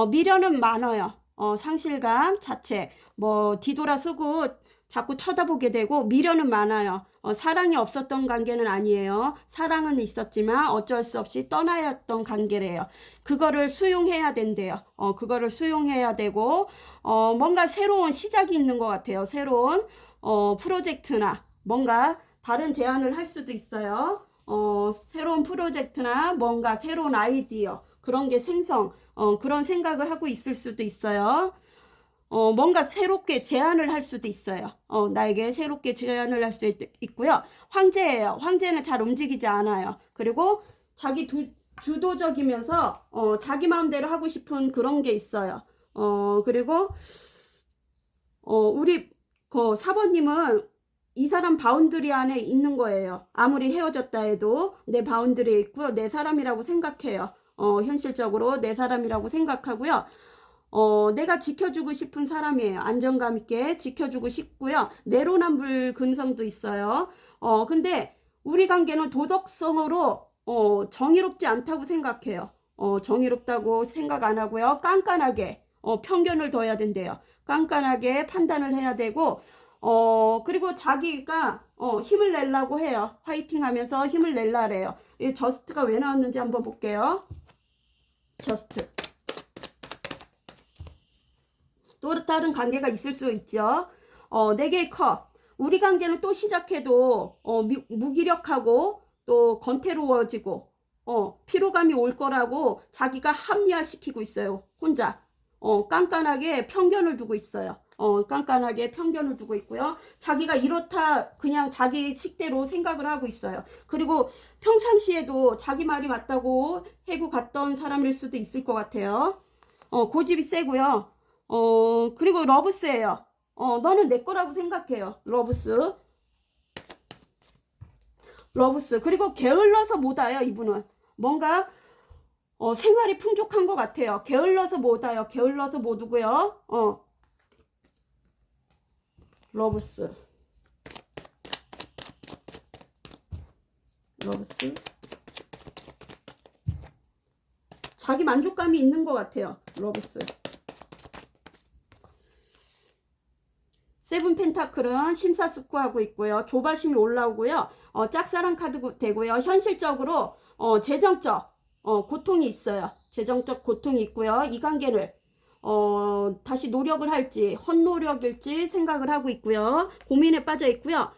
미련은 많아요. 상실감, 자책, 뭐 뒤돌아서고 자꾸 쳐다보게 되고 미련은 많아요. 사랑이 없었던 관계는 아니에요. 사랑은 있었지만 어쩔 수 없이 떠나야 했던 관계래요. 그거를 수용해야 된대요. 그거를 수용해야 되고 뭔가 새로운 시작이 있는 것 같아요. 새로운 프로젝트나 뭔가 다른 제안을 할 수도 있어요. 새로운 프로젝트나 뭔가 새로운 아이디어 그런 게 그런 생각을 하고 있을 수도 있어요. 뭔가 새롭게 제안을 할 수도 있어요. 나에게 새롭게 제안을 할 수 있고요. 황제예요. 황제는 잘 움직이지 않아요. 그리고 자기 주도적이면서 자기 마음대로 하고 싶은 그런 게 있어요. 그리고 우리 4번님은 이 사람 바운드리 안에 있는 거예요. 아무리 헤어졌다 해도 내 바운드리에 있고요. 내 사람이라고 생각해요. 현실적으로 내 사람이라고 생각하고요. 내가 지켜주고 싶은 사람이에요. 안정감 있게 지켜주고 싶고요. 내로남불 근성도 있어요. 근데 우리 관계는 도덕성으로 정의롭지 않다고 생각해요. 정의롭다고 생각 안 하고요. 깐깐하게 편견을 둬야 된대요. 깐깐하게 판단을 해야 되고 그리고 자기가 힘을 내려고 해요. 화이팅 하면서 힘을 내려래요. 이 저스트가 왜 나왔는지 한번 볼게요. 저스트. 또 다른 관계가 있을 수 있죠. 4개의 컵. 우리 관계는 또 시작해도 무기력하고 또 건태로워지고 피로감이 올 거라고 자기가 합리화시키고 있어요. 혼자. 깐깐하게 편견을 두고 있어요. 깐깐하게 편견을 두고 있고요. 자기가 이렇다 그냥 자기 식대로 생각을 하고 있어요. 그리고 평상시에도 자기 말이 맞다고 해고 갔던 사람일 수도 있을 것 같아요. 고집이 세고요. 그리고 러브스예요. 너는 내 거라고 생각해요. 러브스. 그리고 게을러서 못 와요, 이분은. 뭔가 생활이 풍족한 것 같아요. 게을러서 못 와요. 게을러서 못 오고요. 러브스. 자기 만족감이 있는 것 같아요. 러브스. 세븐 펜타클은 심사숙고하고 있고요. 조바심이 올라오고요. 짝사랑 카드 되고요. 현실적으로 재정적 고통이 있어요. 재정적 고통이 있고요. 이 관계를 다시 노력을 할지 헛노력일지 생각을 하고 있고요. 고민에 빠져 있고요.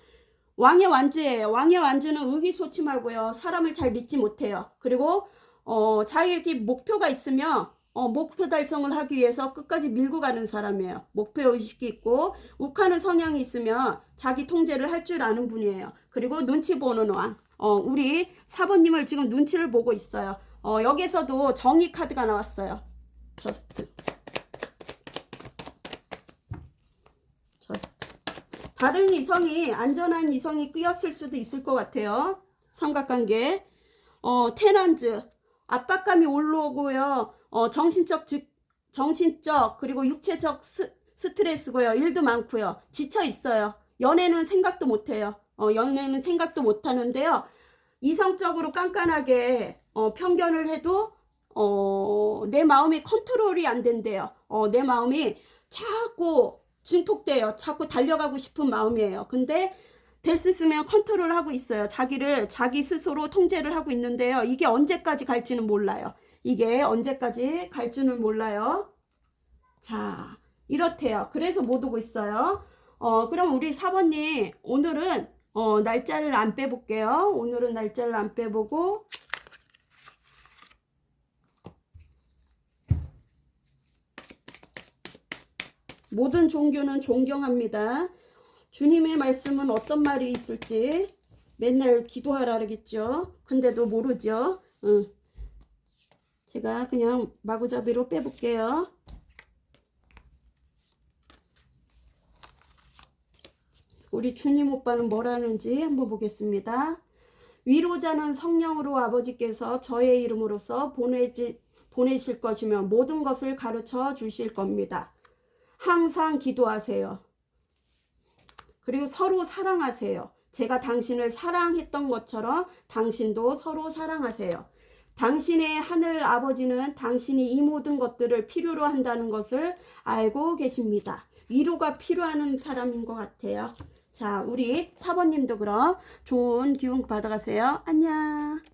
왕의 완주예요. 왕의 완주는 의기소침하고요. 사람을 잘 믿지 못해요. 그리고 자기에게 목표가 있으면 목표 달성을 하기 위해서 끝까지 밀고 가는 사람이에요. 목표의식이 있고 욱하는 성향이 있으면 자기 통제를 할 줄 아는 분이에요. 그리고 눈치 보는 왕. 우리 4번님을 지금 눈치를 보고 있어요. 여기서도 정의 카드가 나왔어요. 저스트. 다른 이성이 안전한 이성이 끼었을 수도 있을 것 같아요. 삼각관계. 테난즈. 압박감이 올라오고요. 정신적 그리고 육체적 스트레스고요. 일도 많고요. 지쳐 있어요. 연애는 생각도 못해요. 연애는 생각도 못하는데요. 이성적으로 깐깐하게 편견을 해도 내 마음이 컨트롤이 안 된대요. 내 마음이 자꾸 증폭돼요. 자꾸 달려가고 싶은 마음이에요. 근데 될 수 있으면 컨트롤하고 있어요. 자기를 자기 스스로 통제를 하고 있는데요. 이게 언제까지 갈지는 몰라요. 자, 이렇대요. 그래서 못 오고 있어요. 그럼 우리 4번님 오늘은 날짜를 안 빼볼게요. 오늘은 날짜를 안 빼보고 모든 종교는 존경합니다. 주님의 말씀은 어떤 말이 있을지 맨날 기도하라 그러겠죠. 근데도 모르죠. 제가 그냥 마구잡이로 빼볼게요. 우리 주님 오빠는 뭐라는지 한번 보겠습니다. 위로자는 성령으로 아버지께서 저의 이름으로써 보내실 것이며 모든 것을 가르쳐 주실 겁니다. 항상 기도하세요. 그리고 서로 사랑하세요. 제가 당신을 사랑했던 것처럼 당신도 서로 사랑하세요. 당신의 하늘 아버지는 당신이 이 모든 것들을 필요로 한다는 것을 알고 계십니다. 위로가 필요한 사람인 것 같아요. 자, 우리 사모님도 그럼 좋은 기운 받아가세요. 안녕.